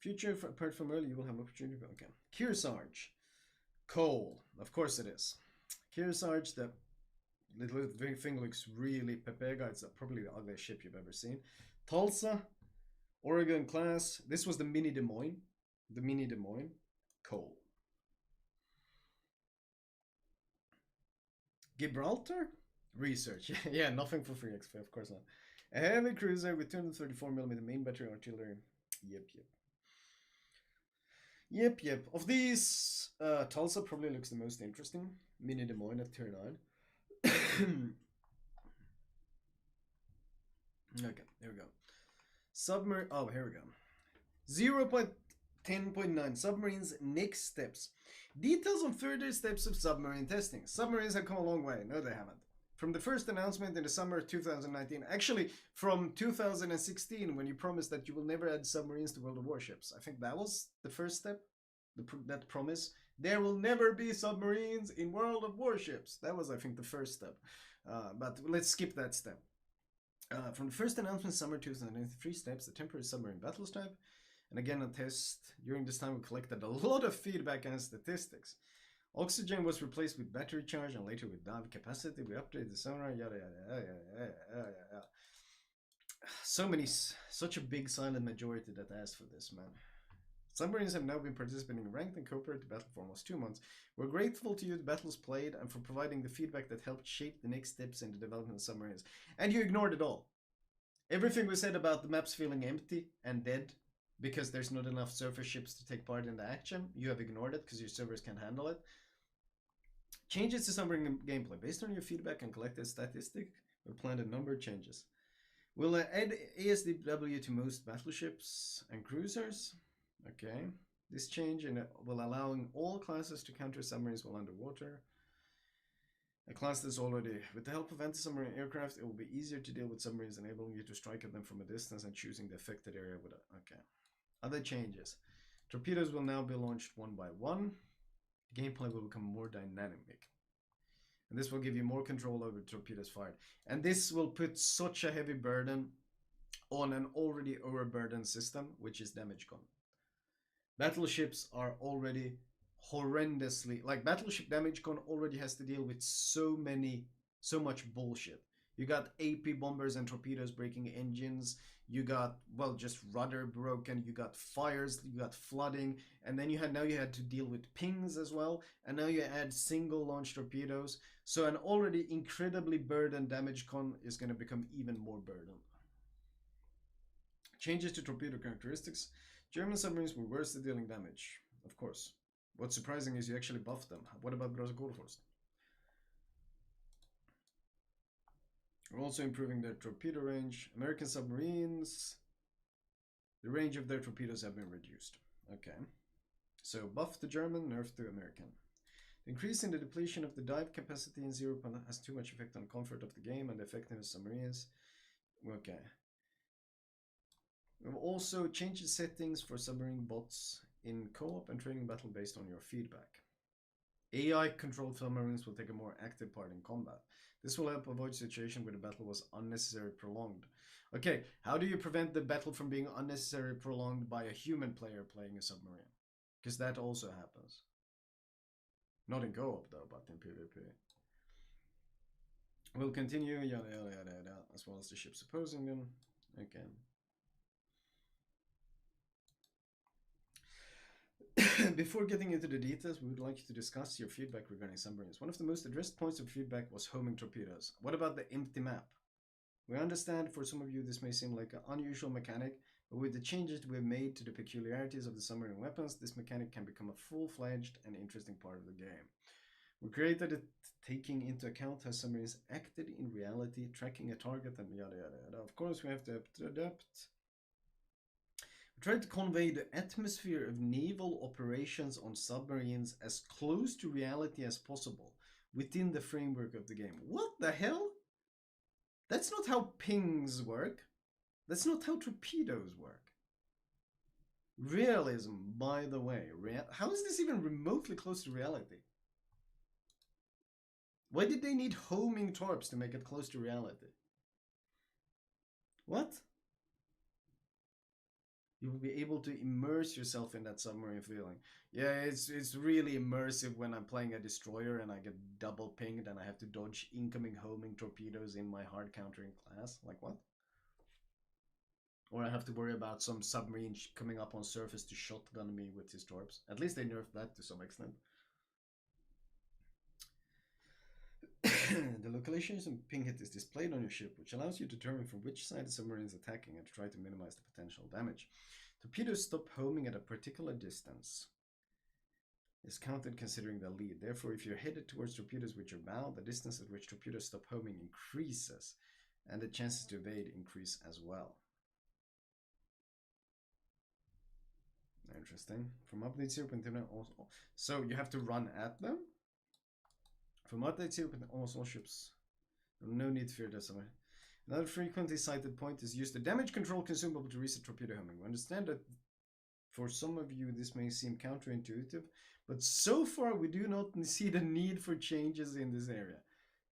Future, apart from early, you will have opportunity. Okay. Kearsarge. Coal. Of course it is. Kearsarge, the little thing looks really pepega. It's probably the ugliest ship you've ever seen. Tulsa. Oregon class. This was the Mini Des Moines. The Mini Des Moines. Coal. Gibraltar? Research. Yeah, nothing for free XP, of course not. A heavy cruiser with 234mm main battery artillery. Yep, yep. Yep, yep. Of these, Tulsa probably looks the most interesting. Mini Des Moines at tier 9. Okay, here we go. Submarine. Oh, here we go. 0.10.9 Submarines next steps. Details on further steps of submarine testing. Submarines have come a long way. No, they haven't. From the first announcement in the summer of 2019, actually from 2016, when you promised that you will never add submarines to World of Warships. I think that was the first step. That promise. There will never be submarines in World of Warships. That was, I think, the first step. But let's skip that step. From the first announcement, summer 2003 steps, the temporary submarine battles type. And again, a test. During this time, we collected a lot of feedback and statistics. Oxygen was replaced with battery charge and later with dive capacity. We updated the sonar, yada yada yada. Such a big silent majority that asked for this, man. Submarines have now been participating in ranked and cooperative battle for almost 2 months. We're grateful to you, the battles played, and for providing the feedback that helped shape the next steps in the development of submarines. And you ignored it all. Everything we said about the maps feeling empty and dead because there's not enough surface ships to take part in the action, you have ignored it because your servers can't handle it. Changes to submarine gameplay. Based on your feedback and collected statistics, we planned a number of changes. We'll add ASDW to most battleships and cruisers. Okay. This change will allow all classes to counter submarines while underwater. A class that's already, with the help of anti-submarine aircraft, it will be easier to deal with submarines, enabling you to strike at them from a distance and choosing the affected area with a, okay. Other changes. Torpedoes will now be launched one by one. Gameplay will become more dynamic. And this will give you more control over torpedoes fired. And this will put such a heavy burden on an already overburdened system, which is damage con. Battleships are already horrendously, like battleship damage con already has to deal with so much bullshit. You got AP bombers and torpedoes breaking engines. You got, well, just rudder broken. You got fires. You got flooding. And then you had to deal with pings as well. And now you add single launch torpedoes. So an already incredibly burdened damage con is going to become even more burdened. Changes to torpedo characteristics. German submarines were worse at dealing damage, of course. What's surprising is you actually buffed them. What about Großgolforst? We're also improving their torpedo range. American submarines, the range of their torpedoes have been reduced. Okay. So buff to German, nerf to American. The increase in the depletion of the dive capacity in Zero has too much effect on the comfort of the game and the effectiveness of submarines. Okay. We've also changed the settings for submarine bots in co-op and training battle based on your feedback. AI-controlled submarines will take a more active part in combat. This will help avoid situation where the battle was unnecessarily prolonged. Okay, how do you prevent the battle from being unnecessarily prolonged by a human player playing a submarine? Because that also happens. Not in co-op though, but in PvP. We'll continue, yada yada yada yada, as well as the ships opposing them. Okay. Before getting into the details, we would like to discuss your feedback regarding submarines. One of the most addressed points of feedback was homing torpedoes. What about the empty map? We understand for some of you this may seem like an unusual mechanic, but with the changes we have made to the peculiarities of the submarine weapons, this mechanic can become a full-fledged and interesting part of the game. We created it taking into account how submarines acted in reality, tracking a target, and yada yada yada. Of course, we have to adapt. We tried to convey the atmosphere of naval operations on submarines as close to reality as possible within the framework of the game. What the hell? That's not how pings work. That's not how torpedoes work. Realism, by the way. How is this even remotely close to reality? Why did they need homing torps to make it close to reality? What? You will be able to immerse yourself in that submarine feeling. Yeah, it's really immersive when I'm playing a destroyer and I get double pinged and I have to dodge incoming homing torpedoes in my hard countering class. Like what? Or I have to worry about some submarine coming up on surface to shotgun me with his torps. At least they nerfed that to some extent. The localization and ping hit is displayed on your ship, which allows you to determine from which side the submarine is attacking and to try to minimize the potential damage. Torpedoes stop homing at a particular distance. Is counted considering the lead. Therefore, if you're headed towards torpedoes with your bow, the distance at which torpedoes stop homing increases, and the chances to evade increase as well. Interesting. From update 0.10 also. So you have to run at them? From update 0.10 almost all ships. No need to fear that somewhere. Another frequently cited point is use the damage control consumable to reset torpedo homing. We understand that for some of you this may seem counterintuitive, but so far we do not see the need for changes in this area.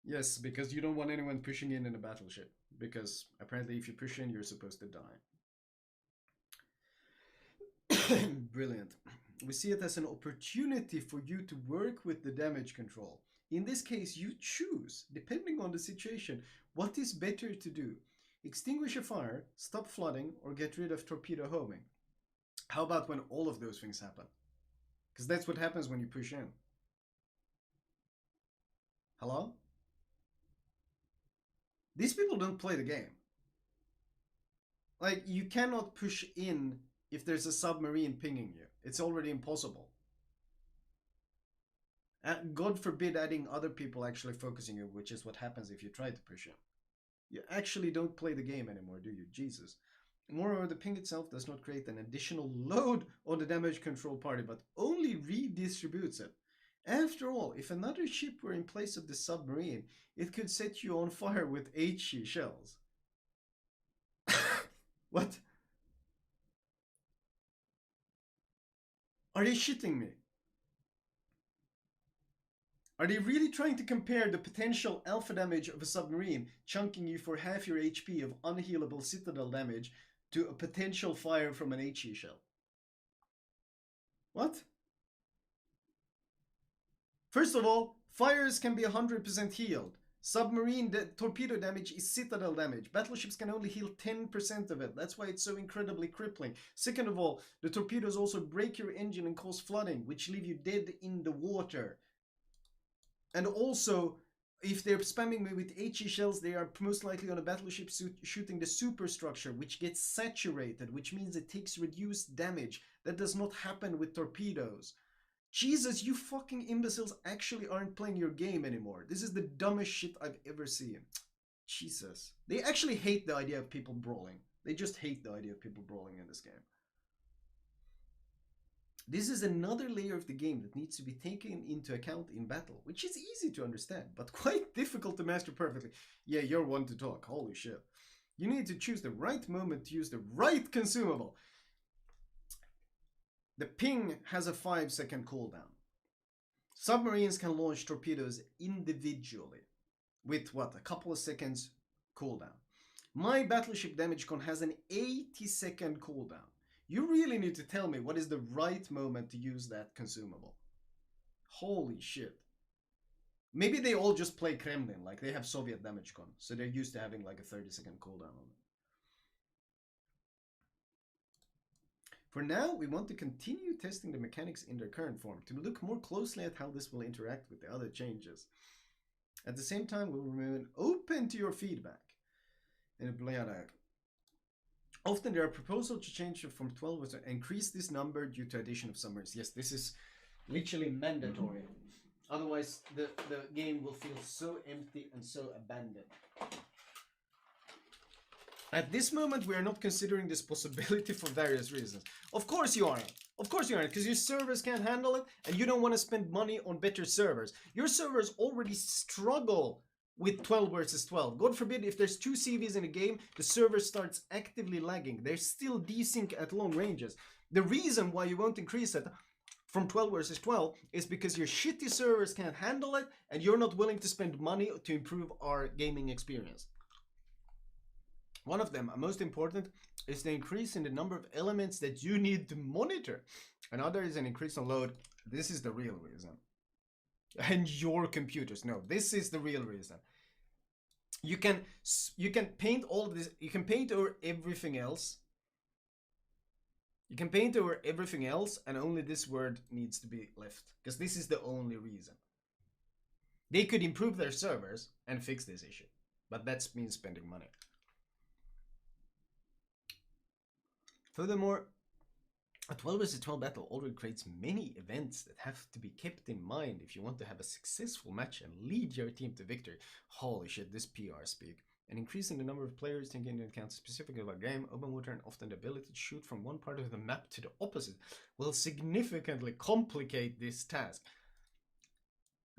Yes, because you don't want anyone pushing in a battleship. Because apparently if you push in, you're supposed to die. Brilliant. We see it as an opportunity for you to work with the damage control. In this case, you choose, depending on the situation, what is better to do. Extinguish a fire, stop flooding, or get rid of torpedo homing. How about when all of those things happen? Because that's what happens when you push in. Hello? These people don't play the game. Like, you cannot push in if there's a submarine pinging you. It's already impossible. God forbid adding other people actually focusing you, which is what happens if you try to push in. You actually don't play the game anymore, do you? Jesus. Moreover, the ping itself does not create an additional load on the damage control party, but only redistributes it. After all, if another ship were in place of the submarine, it could set you on fire with HE shells. What? Are they shitting me? Are they really trying to compare the potential alpha damage of a submarine, chunking you for half your HP of unhealable citadel damage, to a potential fire from an HE shell? What? First of all, fires can be 100% healed. Submarine torpedo damage is citadel damage. Battleships can only heal 10% of it. That's why it's so incredibly crippling. Second of all, the torpedoes also break your engine and cause flooding, which leave you dead in the water. And also, if they're spamming me with HE shells, they are most likely on a battleship shooting the superstructure, which gets saturated, which means it takes reduced damage. That does not happen with torpedoes. Jesus, you fucking imbeciles actually aren't playing your game anymore. This is the dumbest shit I've ever seen. Jesus. They actually hate the idea of people brawling. They just hate the idea of people brawling in this game. This is another layer of the game that needs to be taken into account in battle, which is easy to understand, but quite difficult to master perfectly. Yeah, you're one to talk. Holy shit. You need to choose the right moment to use the right consumable. The ping has a 5-second cooldown. Submarines can launch torpedoes individually with what, a couple of seconds cooldown. My battleship damage con has an 80-second cooldown. You really need to tell me what is the right moment to use that consumable. Holy shit. Maybe they all just play Kremlin, like they have Soviet damage con, so they're used to having like a 30-second cooldown on it. For now, we want to continue testing the mechanics in their current form to look more closely at how this will interact with the other changes. At the same time, we'll remain open to your feedback. Often there are proposals to change from 12 to increase this number due to addition of submarines. Yes, this is literally mandatory. Otherwise, the game will feel so empty and so abandoned. At this moment, we are not considering this possibility for various reasons. Of course you aren't. Of course you aren't, because your servers can't handle it, and you don't want to spend money on better servers. Your servers already struggle with 12 versus 12. God forbid, if there's 2 CVs in a game, the server starts actively lagging. They're still desync at long ranges. The reason why you won't increase it from 12 versus 12 is because your shitty servers can't handle it, and you're not willing to spend money to improve our gaming experience. One of them, most important, is the increase in the number of elements that you need to monitor. Another is an increase in load. This is the real reason. And your computers. No, this is the real reason. You can paint all this. You can paint over everything else. You can paint over everything else, and only this word needs to be left. Because this is the only reason. They could improve their servers and fix this issue, but that means spending money. Furthermore, a 12 vs 12 battle already creates many events that have to be kept in mind if you want to have a successful match and lead your team to victory. Holy shit, this PR speak. And increasing the number of players taking into account specifically of a game, open water, and often the ability to shoot from one part of the map to the opposite will significantly complicate this task.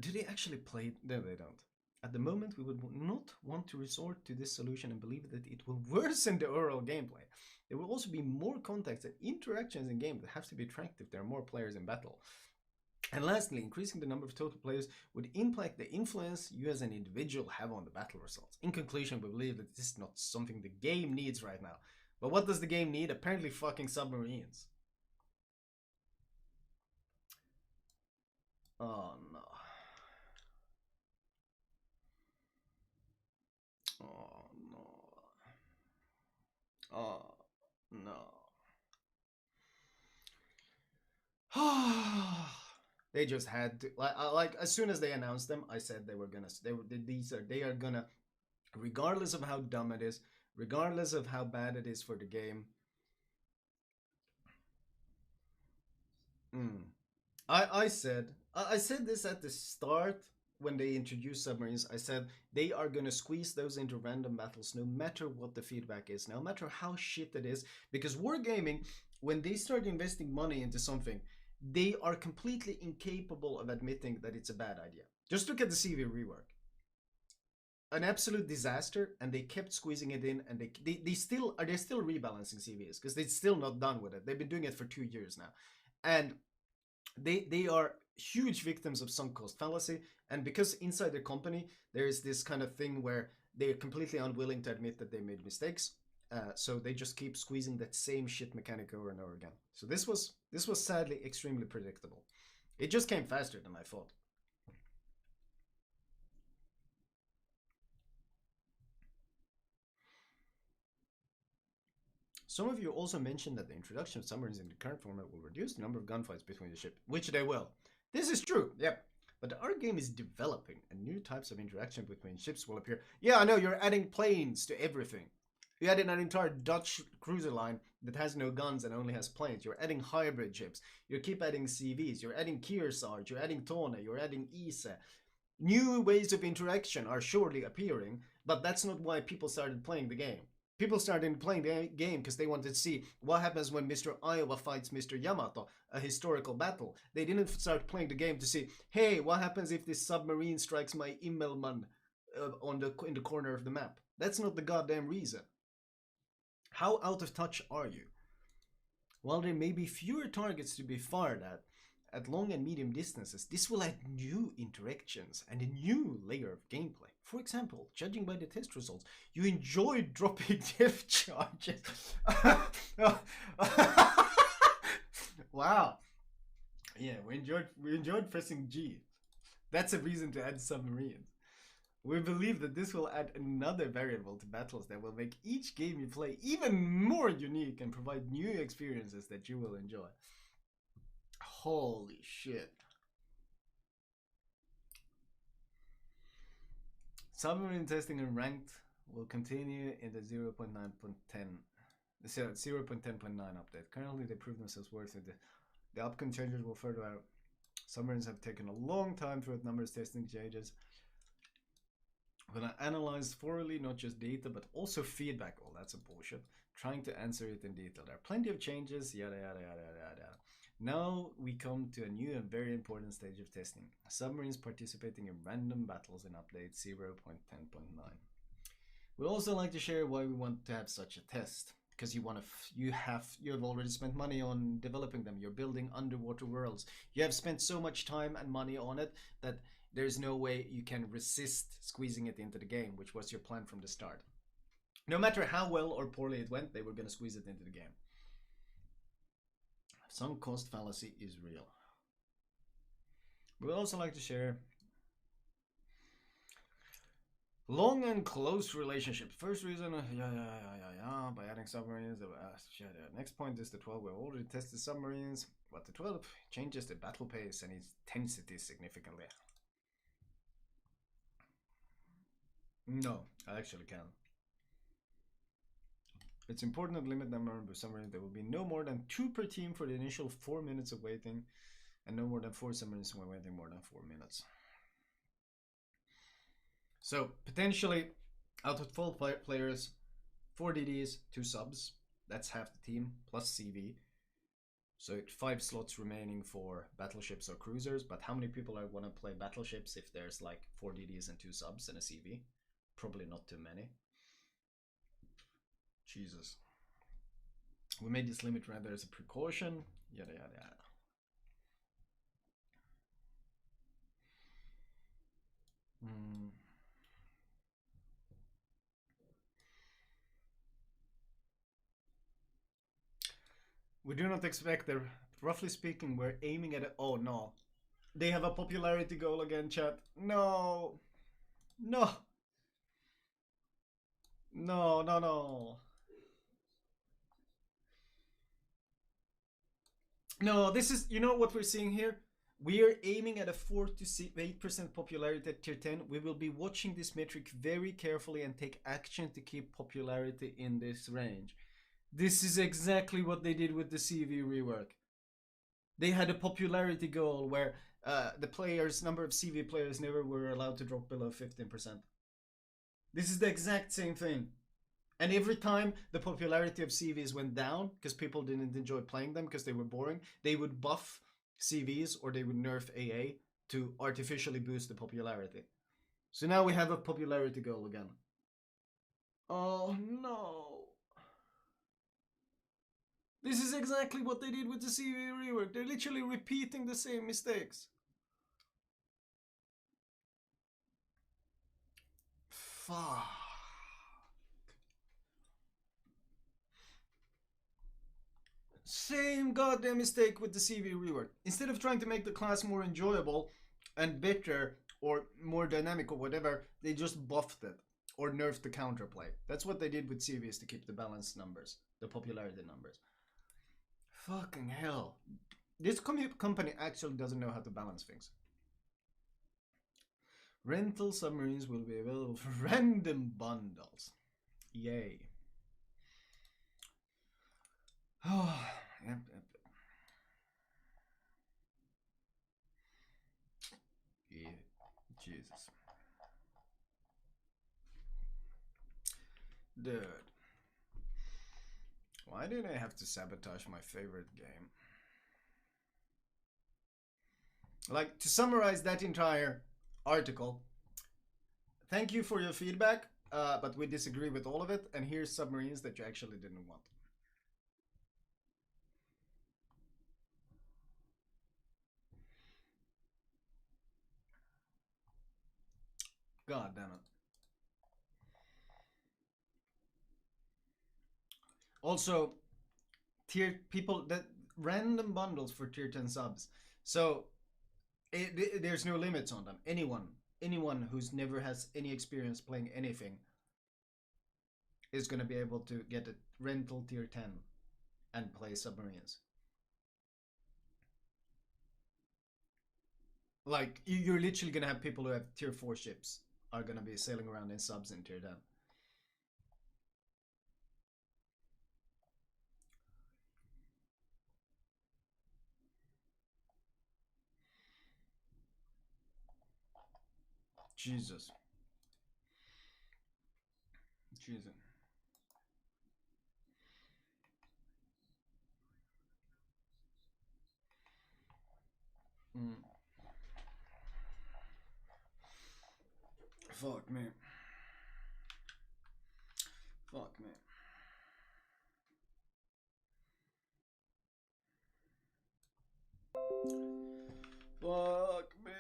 Do they actually play? No, they don't. At the moment, we would not want to resort to this solution and believe that it will worsen the overall gameplay. There will also be more contacts and interactions in game that have to be tracked if there are more players in battle. And lastly, increasing the number of total players would impact the influence you as an individual have on the battle results. In conclusion, we believe that this is not something the game needs right now. But what does the game need? Apparently fucking submarines. Oh no. Oh no. Oh no. They just had to, like as soon as they announced them, I said they were gonna. They are gonna, regardless of how dumb it is, regardless of how bad it is for the game. I said this at the start when they introduced submarines. I said they are gonna squeeze those into random battles, no matter what the feedback is, no matter how shit it is, because wargaming, when they start investing money into something, they are completely incapable of admitting that it's a bad idea. Just look at the CV rework. An absolute disaster, and they kept squeezing it in, and they're still rebalancing CVs because they're still not done with it. They've been doing it for 2 years now, and they are huge victims of sunk cost fallacy. And because inside the company there is this kind of thing where they're completely unwilling to admit that they made mistakes, so they just keep squeezing that same shit mechanic over and over again. So this was sadly extremely predictable. It just came faster than I thought. Some of you also mentioned that the introduction of submarines in the current format will reduce the number of gunfights between the ships, which they will. This is true, yep. But our game is developing, and new types of interaction between ships will appear. Yeah, I know, you're adding planes to everything. You added an entire Dutch cruiser line that has no guns and only has planes. You're adding hybrid ships. You keep adding CVs. You're adding Kearsarge. You're adding Tone. You're adding Isa. New ways of interaction are surely appearing, but that's not why people started playing the game. People started playing the game because they wanted to see what happens when Mr. Iowa fights Mr. Yamato, a historical battle. They didn't start playing the game to see, hey, what happens if this submarine strikes my Immelmann in the corner of the map. That's not the goddamn reason. How out of touch are you? While there may be fewer targets to be fired at long and medium distances, this will add new interactions and a new layer of gameplay. For example, judging by the test results, you enjoyed dropping depth charges. Wow. Yeah, we enjoyed pressing G. That's a reason to add submarines. We believe that this will add another variable to battles that will make each game you play even more unique and provide new experiences that you will enjoy. Holy shit. Submarine testing and ranked will continue in the 0.10.9 update. Currently, they prove themselves worth it. The upcoming changes will further out. Submarines have taken a long time throughout numerous testing stages. We're gonna analyze thoroughly not just data but also feedback. Oh, that's a bullshit. Trying to answer it in detail. There are plenty of changes, yada yada yada yada yada. Now we come to a new and very important stage of testing. Submarines participating in random battles in update 0.10.9. We'd also like to share why we want to have such a test. Because you have already spent money on developing them. You're building underwater worlds. You have spent so much time and money on it that there's no way you can resist squeezing it into the game, which was your plan from the start. No matter how well or poorly it went, they were going to squeeze it into the game. Sunk cost fallacy is real. We would also like to share long and close relationship. First reason, by adding submarines. Next point is the 12. We've already tested submarines, but the 12 changes the battle pace and intensity significantly. No, I actually can. It's important to limit the number of submarines. There will be no more than 2 per team for the initial 4 minutes of waiting, and no more than 4 submarines when waiting more than 4 minutes. So, potentially, out of 12 players, 4 DDs, 2 subs. That's half the team, plus CV. So 5 slots remaining for battleships or cruisers, but how many people are want to play battleships if there's like 4 DDs and 2 subs and a CV? Probably not too many. Jesus. We made this limit rather as a precaution. Yada yada yada. We do not expect their. Roughly speaking, we're aiming at it. Oh no. They have a popularity goal again, chat. No. No. No, no, no. No, this is, you know what we're seeing here? We are aiming at a 4 to 8% popularity at tier 10. We will be watching this metric very carefully and take action to keep popularity in this range. This is exactly what they did with the CV rework. They had a popularity goal where the players, number of CV players never were allowed to drop below 15%. This is the exact same thing. And every time the popularity of CVs went down because people didn't enjoy playing them because they were boring, they would buff CVs or they would nerf AA to artificially boost the popularity. So now we have a popularity goal again. Oh no. This is exactly what they did with the CV rework. They're literally repeating the same mistakes. Fuck. Same goddamn mistake with the CV rework. Instead of trying to make the class more enjoyable and better or more dynamic or whatever, they just buffed it or nerfed the counterplay. That's what they did with CVs to keep the balance numbers, the popularity numbers. Fucking hell. This company actually doesn't know how to balance things. Rental submarines will be available for random bundles. Yay. Oh, yep. Yeah, Jesus. Dude. Why did I have to sabotage my favorite game? Like, to summarize that entire article, thank you for your feedback, but we disagree with all of it, and here's submarines that you actually didn't want. God damn it. Also, that random bundles for tier 10 subs. So there's no limits on them. Anyone who's never has any experience playing anything is going to be able to get a rental tier 10 and play submarines. Like, you're literally going to have people who have tier 4 ships are going to be sailing around in subs in tier 10. Jesus. Mm. Fuck me. Fuck me. Fuck me.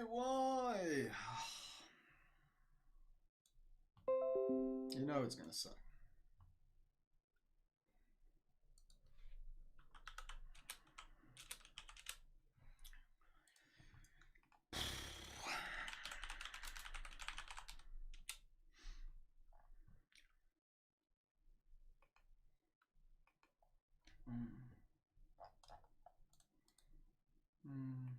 Why? You know it's gonna suck. Mm. Mm.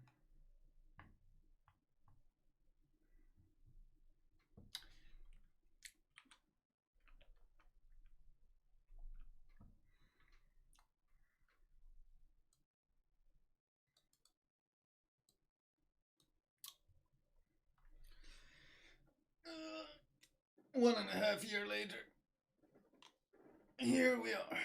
1.5 years later, here we are.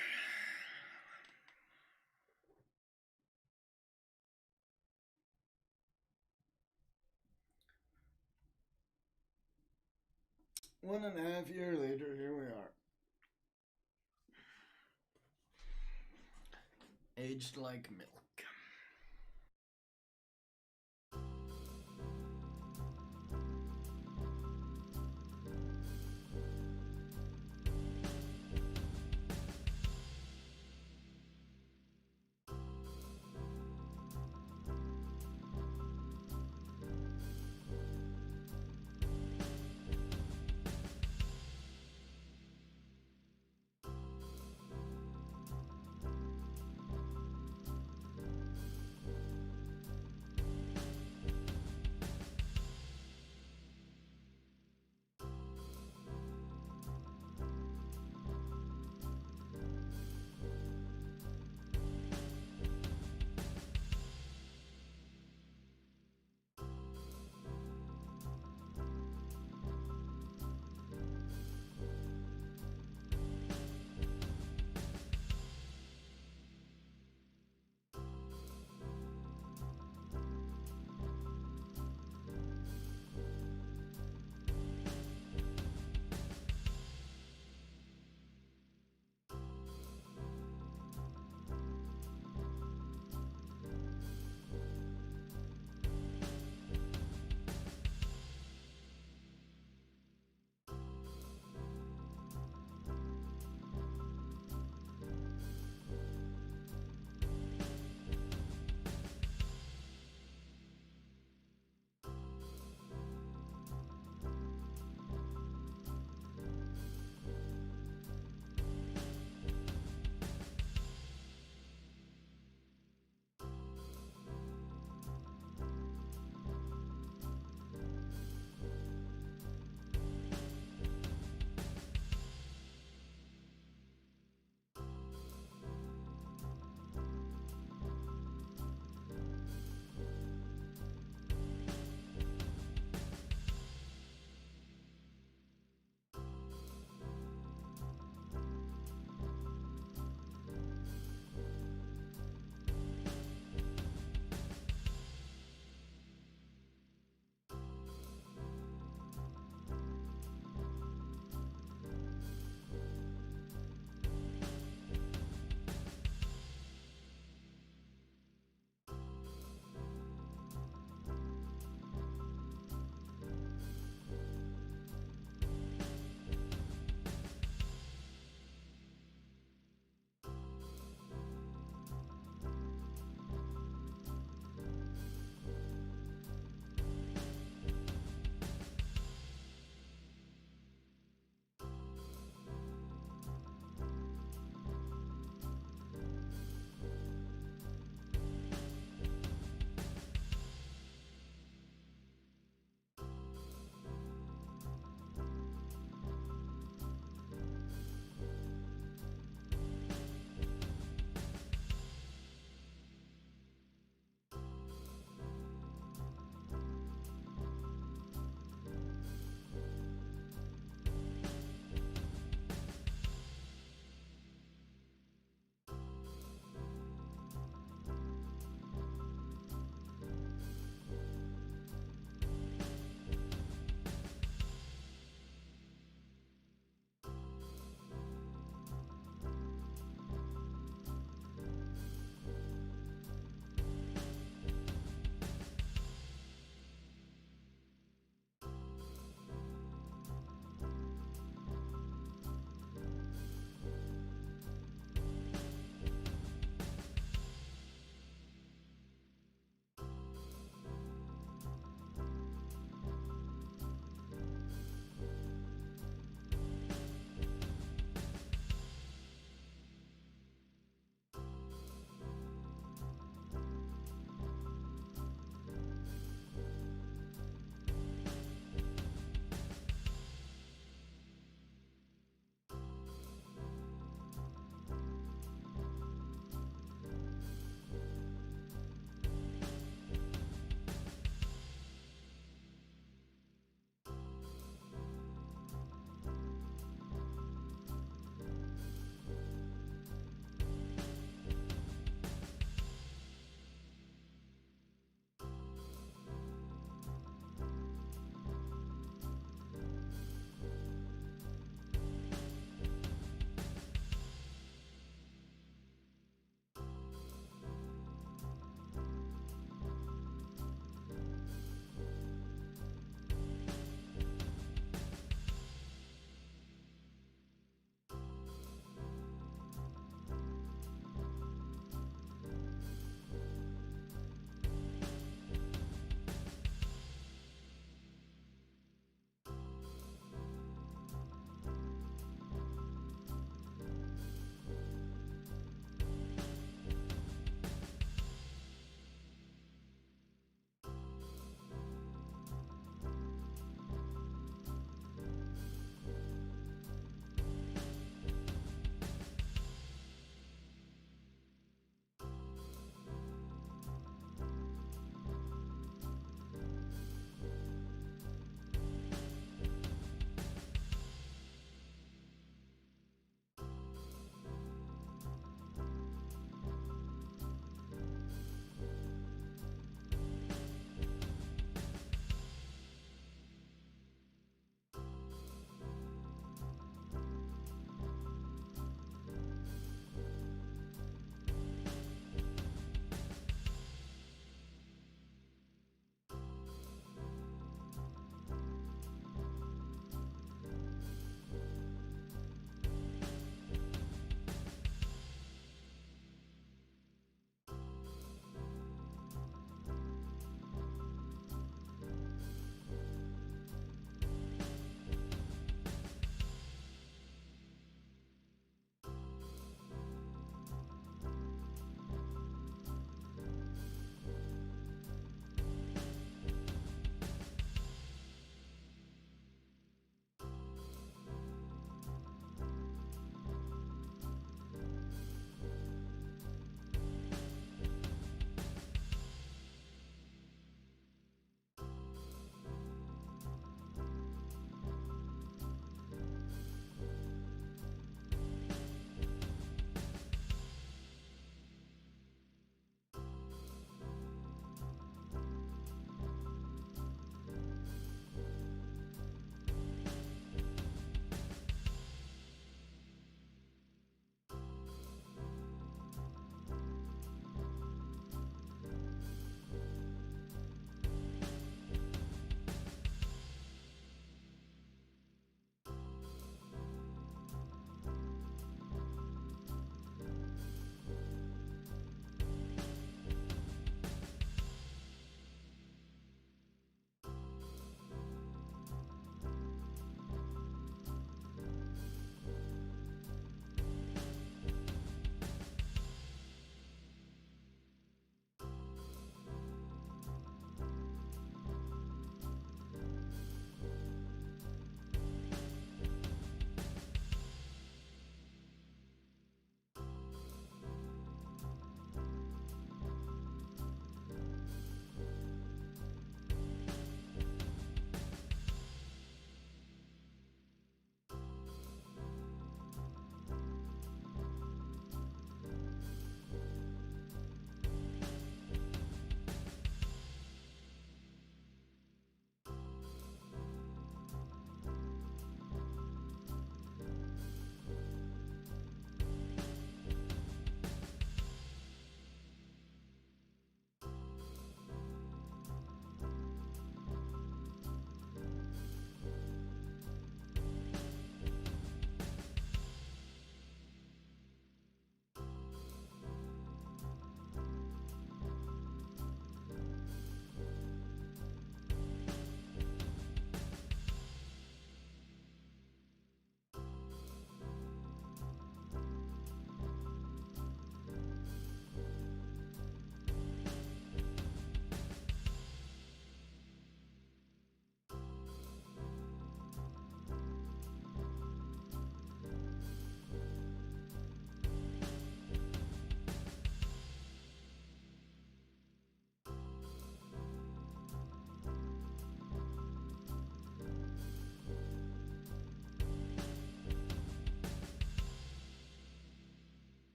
One and a half year later, here we are. Aged like milk.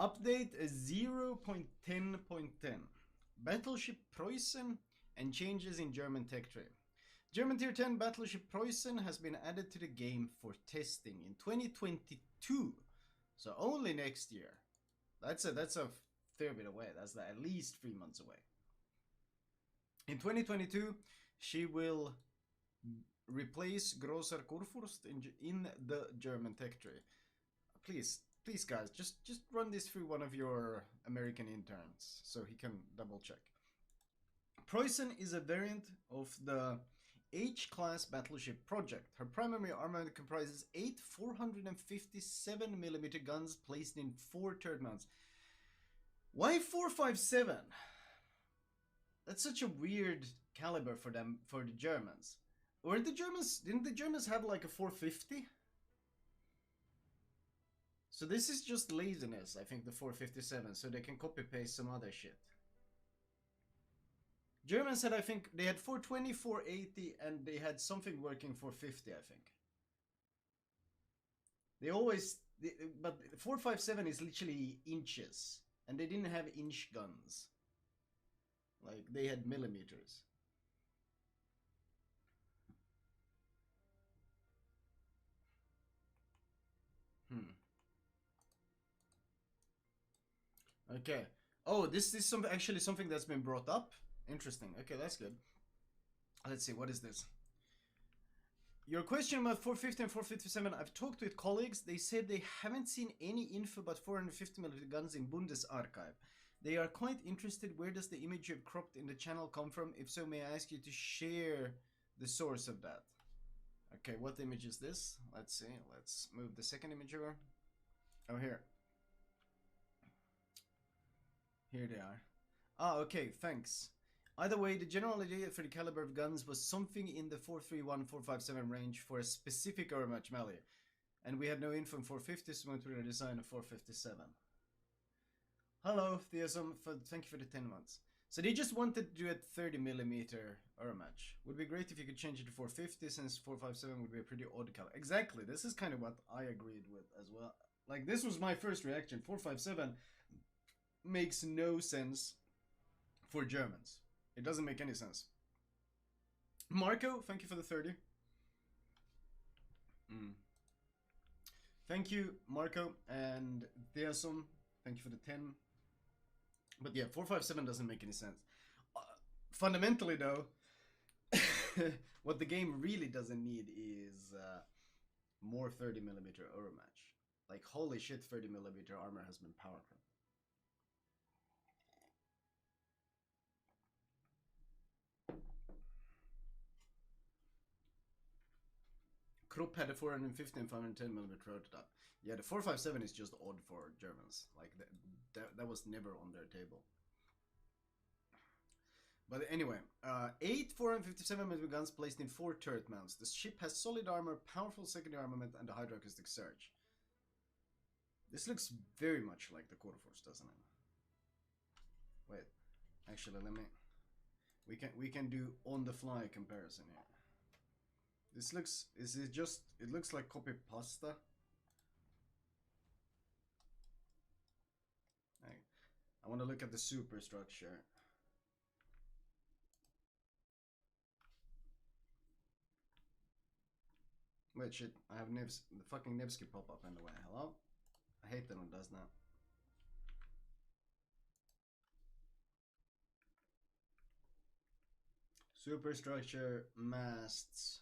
Update 0.10.10. Battleship Preußen and changes in German tech tree. German Tier 10 Battleship Preußen has been added to the game for testing in 2022. So only next year. That's a fair bit away. That's at least 3 months away. In 2022, she will replace Großer Kurfürst in the German tech tree. Please guys, just run this through one of your American interns so he can double check. Preußen is a variant of the H-class battleship project. Her primary armament comprises 8 457mm guns placed in 4 turret mounts. Why 457? That's such a weird caliber for them, for the Germans. Didn't the Germans have like a 450? So this is just laziness, I think, the 457, so they can copy paste some other shit. Germans had, I think, they had 420, 480, and they had something working 450, I think. But 457 is literally inches, and they didn't have inch guns. Like, they had millimeters. Okay. Oh, this is actually something that's been brought up. Interesting. Okay, that's good. Let's see, what is this? Your question about 450 and 457, I've talked with colleagues. They said they haven't seen any info about 450mm guns in Bundesarchive. They are quite interested. Where does the image you've cropped in the channel come from? If so, may I ask you to share the source of that? Okay, what image is this? Let's see. Let's move the second image over. Oh, here. Here they are. Ah, okay, thanks. Either way, the general idea for the caliber of guns was something in the 431-457 range for a specific Overmatch melee. And we had no info on 450, so we went with a design of 457. Hello, Theosum, thank you for the 10 months. So they just wanted to do a 30mm Overmatch. Would be great if you could change it to 450, since 457 would be a pretty odd color. Exactly, this is kind of what I agreed with as well. Like, this was my first reaction. 457 makes no sense for Germans. It doesn't make any sense. Marco, thank you for the 30. Thank you, Marco, and Theosum, thank you for the 10. But yeah, 457 doesn't make any sense. Fundamentally, though, what the game really doesn't need is more 30mm Overmatch. Like, holy shit, 30mm armor has been powerful. Krupp had a 450 and 510mm prototype. Yeah, the 457 is just odd for Germans. Like, that was never on their table. But anyway, 8 457mm guns placed in 4 turret mounts. The ship has solid armor, powerful secondary armament, and a hydroacoustic surge. This looks very much like the Kurfürst, doesn't it? Wait, actually, let me. We can do on the fly comparison here. This looks, it looks like copy pasta. I want to look at the superstructure. Wait, shit, I have the fucking Nevsky pop up in the way. Hello? I hate that it does that. Superstructure, masts.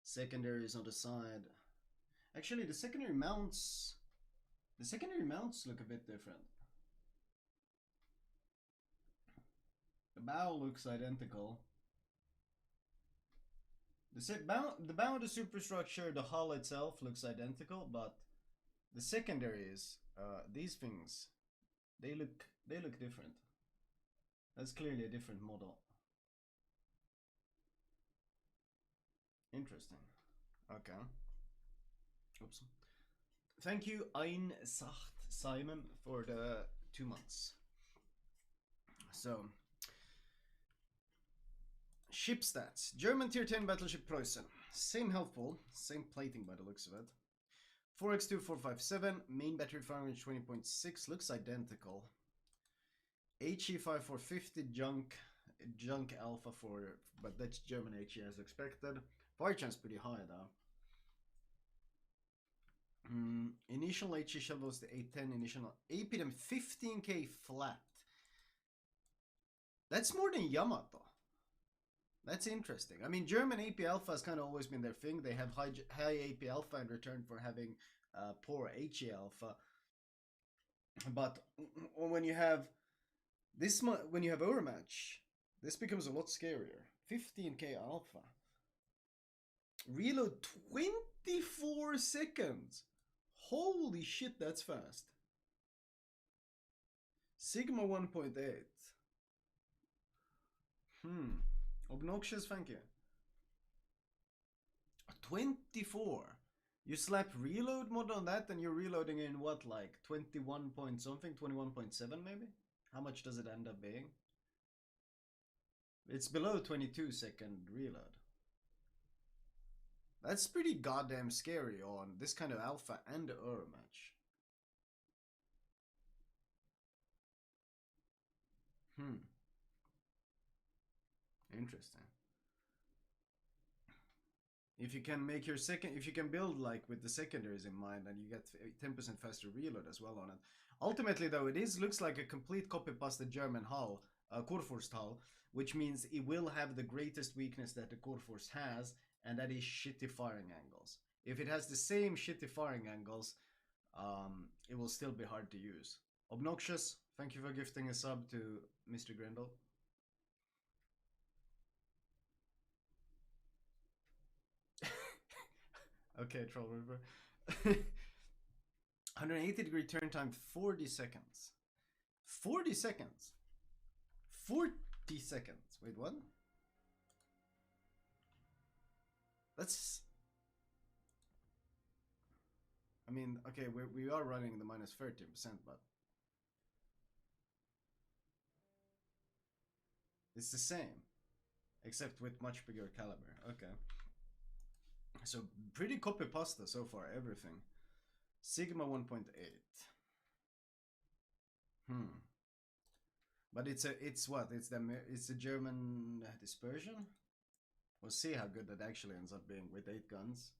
Secondaries on the side. Actually, the secondary mounts look a bit different. The bow looks identical. The bow of the superstructure, the hull itself looks identical, but the secondaries, these things, they look different. That's clearly a different model. Interesting. Okay. Oops. Thank you, Ein Sacht Simon, for the 2 months. So, ship stats. German Tier 10 Battleship Preußen. Same health pool, same plating by the looks of it. 4x2 457, main battery firing range 20.6, looks identical. HE5 450, junk alpha for, but that's German HE as expected. Fire chance pretty high though. Initial HE shell was the 810 initial. APDM 15k flat. That's more than Yamato. That's interesting. I mean, German AP Alpha has kind of always been their thing. They have high AP Alpha in return for having poor HE Alpha. But when you have this, when you have overmatch, this becomes a lot scarier. 15k Alpha. Reload 24 seconds. Holy shit, that's fast. Sigma 1.8. Obnoxious, thank you. 24. You slap reload mod on that and you're reloading in what, like 21 point something? 21.7 maybe? How much does it end up being? It's below 22-second reload. That's pretty goddamn scary on this kind of alpha and Overmatch. Interesting. If you can make your if you can build like with the secondaries in mind, and you get 10% faster reload as well on it. Ultimately though, looks like a complete copy-pasted German hull, Kurfürst hull, which means it will have the greatest weakness that the Kurfürst has, and that is shitty firing angles. If it has the same shitty firing angles, it will still be hard to use. Obnoxious, thank you for gifting a sub to Mr. Grendel. Okay, Troll River. 180-degree turn time, 40 seconds. 40 seconds. 40 seconds. Wait, what? That's... I mean, okay, we are running the minus 13%, but... it's the same. Except with much bigger caliber. Okay. So, pretty copy pasta so far, everything. Sigma 1.8. But it's what? It's a German dispersion? We'll see how good that actually ends up being with 8 guns.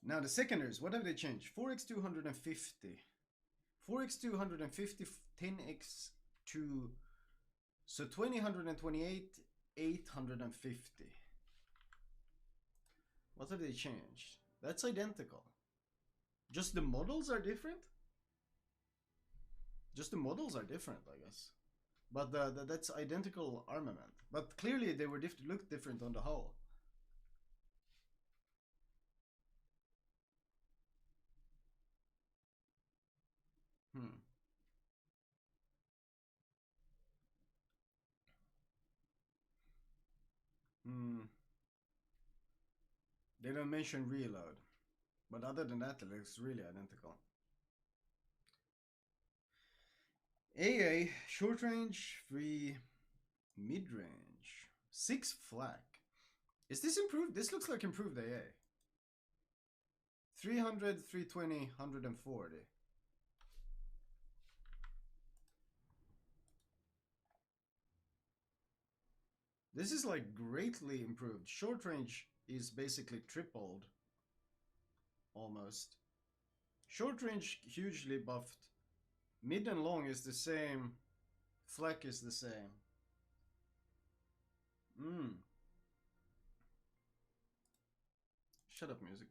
Now the secondaries, what have they changed? 4x250. 4x250, 10x2. So 2028, 850. What have they changed? That's identical. Just the models are different? Just the models are different, I guess. But that's identical armament. But clearly they were looked different on the hull. They don't mention reload. But other than that, it looks really identical. AA, short range, 3 mid range, 6 flak. Is this improved? This looks like improved AA. 300, 320, 140. This is like greatly improved. Short range is basically tripled. Almost. Short range hugely buffed. Mid and long is the same. Flak is the same. Shut up, music.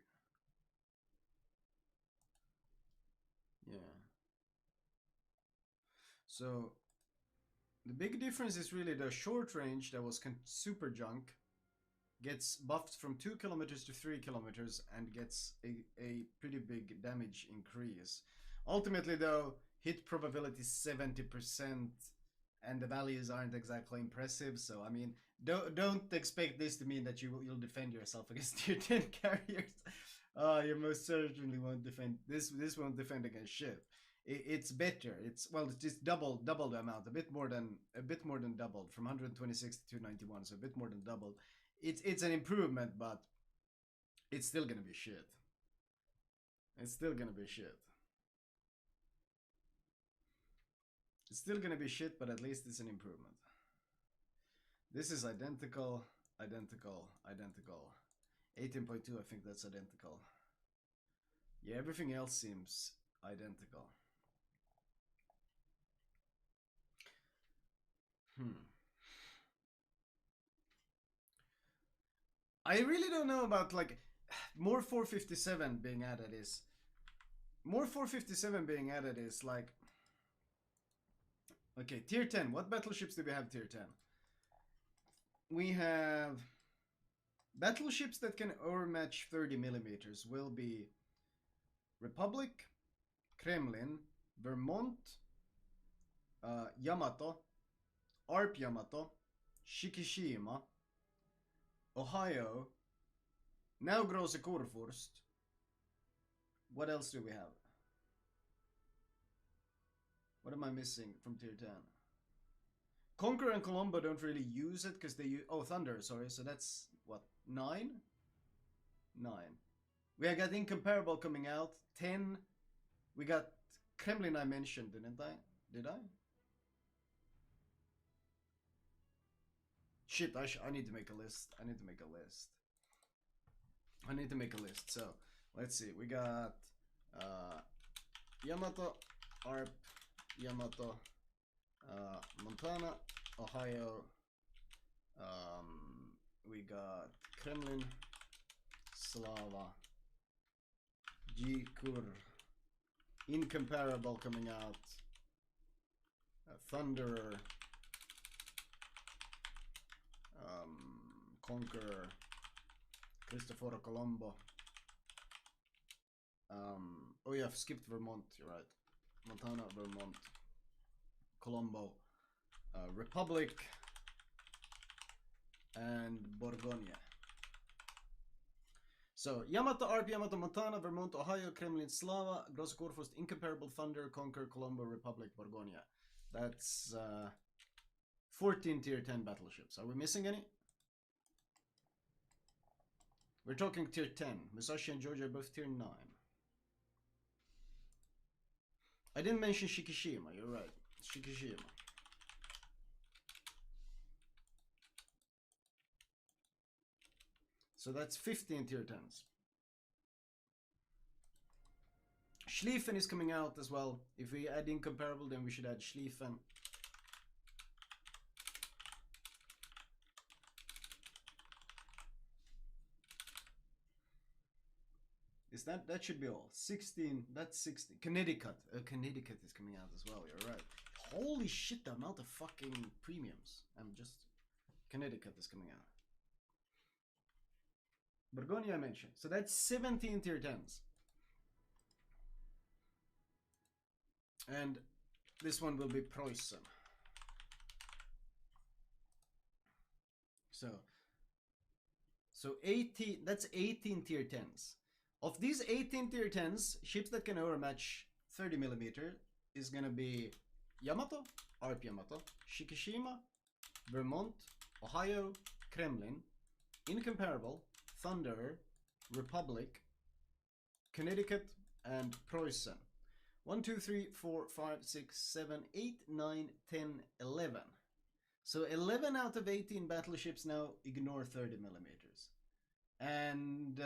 Yeah. So the big difference is really the short range that was super junk gets buffed from 2 kilometers to 3 kilometers and gets a pretty big damage increase. Ultimately though, hit probability 70% and the values aren't exactly impressive, so I mean, don't expect this to mean that you'll defend yourself against tier 10 carriers. You most certainly won't defend this won't defend against shit. It's better. It's just double the amount, a bit more than doubled from 126 to 291, so a bit more than doubled. It's an improvement, but It's still gonna be shit. It's still gonna be shit. It's still gonna be shit, but at least it's an improvement. This is identical, identical, identical. 18.2, I think that's identical. Yeah, everything else seems identical. I really don't know about like more 457 being added is more 457 being added is like okay, tier 10. What battleships do we have tier 10? We have battleships that can overmatch 30 millimeters will be Republic, Kremlin, Vermont, Yamato, ARP Yamato, Shikishima, Ohio, now Große Kurfürst. What else do we have? What am I missing from tier 10? Conquer and Colombo don't really use it because they use... Oh, Thunder, sorry. So that's, what, 9? 9. We got Incomparable coming out. 10. We got Kremlin I mentioned, didn't I? Did I? Shit, I need to make a list. I need to make a list. I need to make a list. So, let's see. We got Yamato, ARP, Yamato, Montana, Ohio. We got Kremlin, Slava, G-Kur, Incomparable coming out, Thunderer, Conqueror, Cristoforo Colombo. Oh yeah, I've skipped Vermont, you're right. Montana, Vermont, Colombo, Republic, and Borgonia. So, Yamato, ARP, Yamato, Montana, Vermont, Ohio, Kremlin, Slava, Große Kurfürst, Incomparable, Thunder, Conquer, Colombo, Republic, Borgonia. That's 14 tier 10 battleships. Are we missing any? We're talking tier 10. Musashi and Georgia are both tier 9. I didn't mention Shikishima, you're right. Shikishima. So that's 15 tier 10s. Schlieffen is coming out as well. If we add Incomparable, then we should add Schlieffen. Is that should be all. 16, that's 16. Connecticut. Connecticut is coming out as well, you're right. Holy shit, the amount of fucking premiums. Connecticut is coming out. Borgonia I mentioned. So that's 17 tier 10s. And this one will be Preußen. So 18, that's 18 tier 10s. Of these 18 tier 10s, ships that can overmatch 30mm is gonna be Yamato, ARP Yamato, Shikishima, Vermont, Ohio, Kremlin, Incomparable, Thunder, Republic, Connecticut, and Preußen. 1, 2, 3, 4, 5, 6, 7, 8, 9, 10, 11. So 11 out of 18 battleships now ignore 30mm. And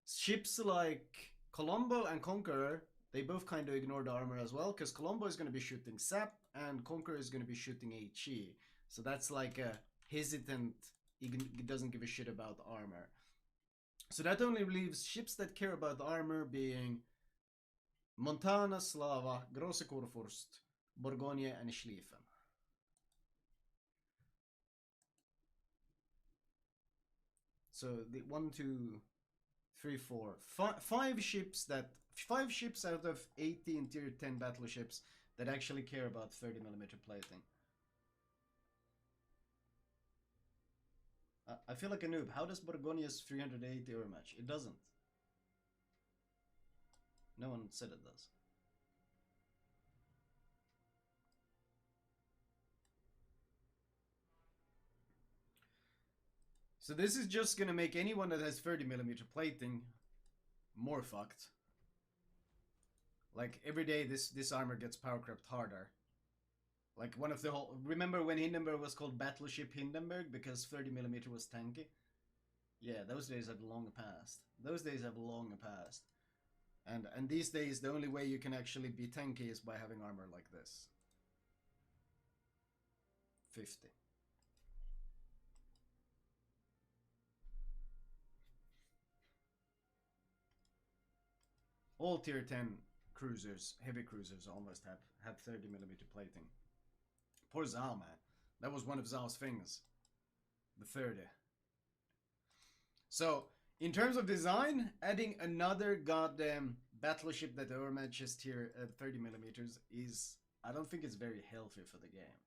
ships like Colombo and Conqueror, they both kind of ignore the armor as well, because Colombo is going to be shooting SAP and Conqueror is going to be shooting HE. So that's like a hesitant, he doesn't give a shit about armor. So that only leaves ships that care about armor being Montana, Slava, Große Kurfürst, Borgonia, and Schlieffen. So the 1, 2, 3, 4, 5 ships out of 18 tier 10 battleships that actually care about 30mm plating. I feel like a noob. How does Borgonia's 380 overmatch? It doesn't. No one said it does. So this is just gonna make anyone that has 30mm plating more fucked. Like every day this armor gets power crept harder. Like one of the whole, remember when Hindenburg was called Battleship Hindenburg because 30mm was tanky? Yeah, those days have long passed. Those days have long passed. And these days the only way you can actually be tanky is by having armor like this. 50. All tier 10 cruisers, heavy cruisers almost have 30mm plating. Poor Zhao, man. That was one of Zhao's things. The 30. So, in terms of design, adding another goddamn battleship that overmatches tier 30mm is, I don't think it's very healthy for the game.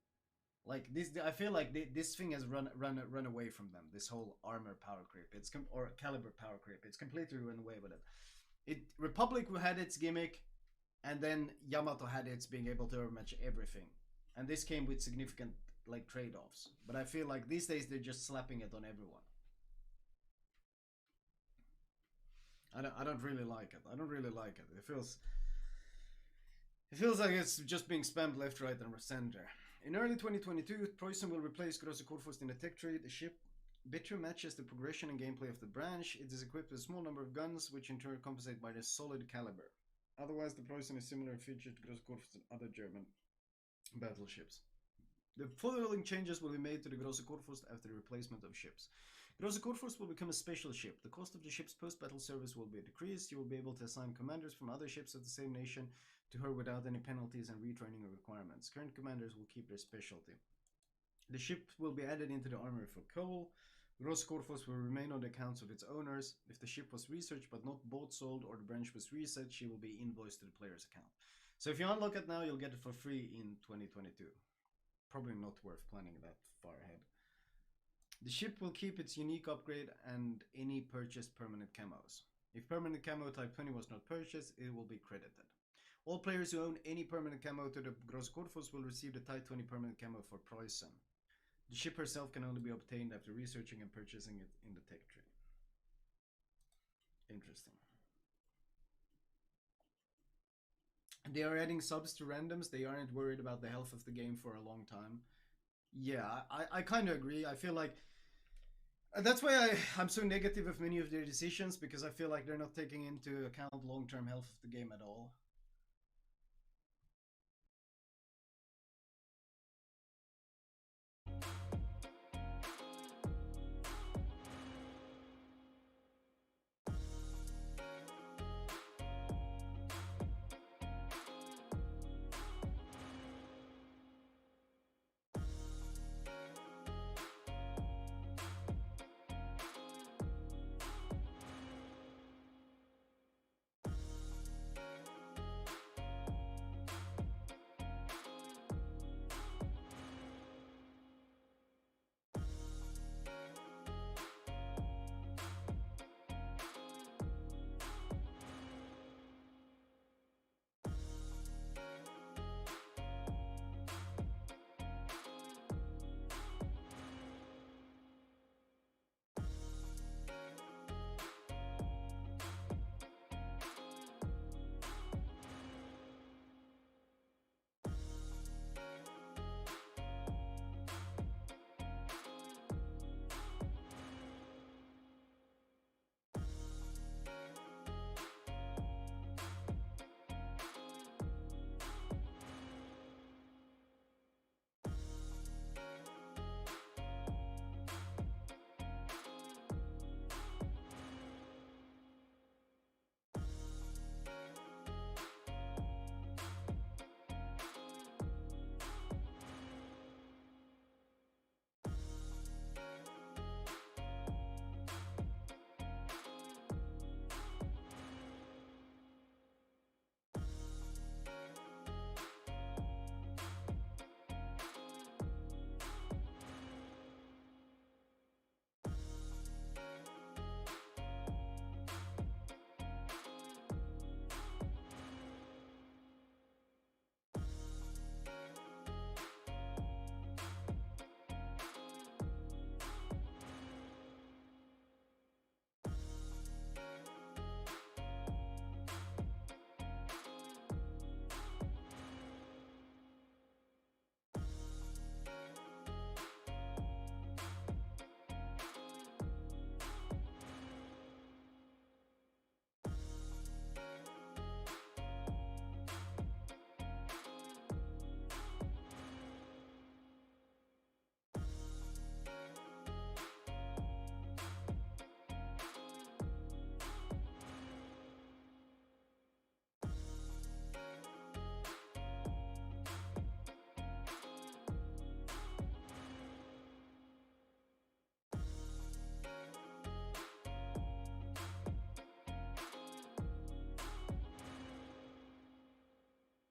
Like this, I feel like this thing has run away from them. This whole armor power creep, or caliber power creep. It's completely run away with it. Republic had its gimmick, and then Yamato had its being able to overmatch everything, and this came with significant like trade-offs. But I feel like these days they're just slapping it on everyone. I don't really like it. I don't really like it. It feels like it's just being spammed left, right, and center. In early 2022, Preußen will replace Grosse Kurfürst in the tech tree. The ship better matches the progression and gameplay of the branch. It is equipped with a small number of guns, which in turn compensate by their solid caliber. Otherwise, the Preußen is similar in feature to Grosse Kurfürst and other German battleships. The following changes will be made to the Grosse Kurfürst after the replacement of ships. Grosse Kurfürst will become a special ship. The cost of the ship's post-battle service will be decreased. You will be able to assign commanders from other ships of the same nation to her without any penalties and retraining requirements. Current commanders will keep their specialty. The ship will be added into the armory for coal. Grosse Kurfürst will remain on the accounts of its owners. If the ship was researched but not bought, sold, or the branch was reset, she will be invoiced to the player's account. So if you unlock it now, you'll get it for free in 2022. Probably not worth planning that far ahead. The ship will keep its unique upgrade and any purchased permanent camos. If permanent camo type 20 was not purchased, it will be credited. All players who own any permanent camo to the Grosse Kurfürst will receive the Type 20 permanent camo for Preußen. The ship herself can only be obtained after researching and purchasing it in the tech tree. Interesting. They are adding subs to randoms. They aren't worried about the health of the game for a long time. Yeah, I kind of agree. I feel like that's why I'm so negative of many of their decisions, because I feel like they're not taking into account long-term health of the game at all.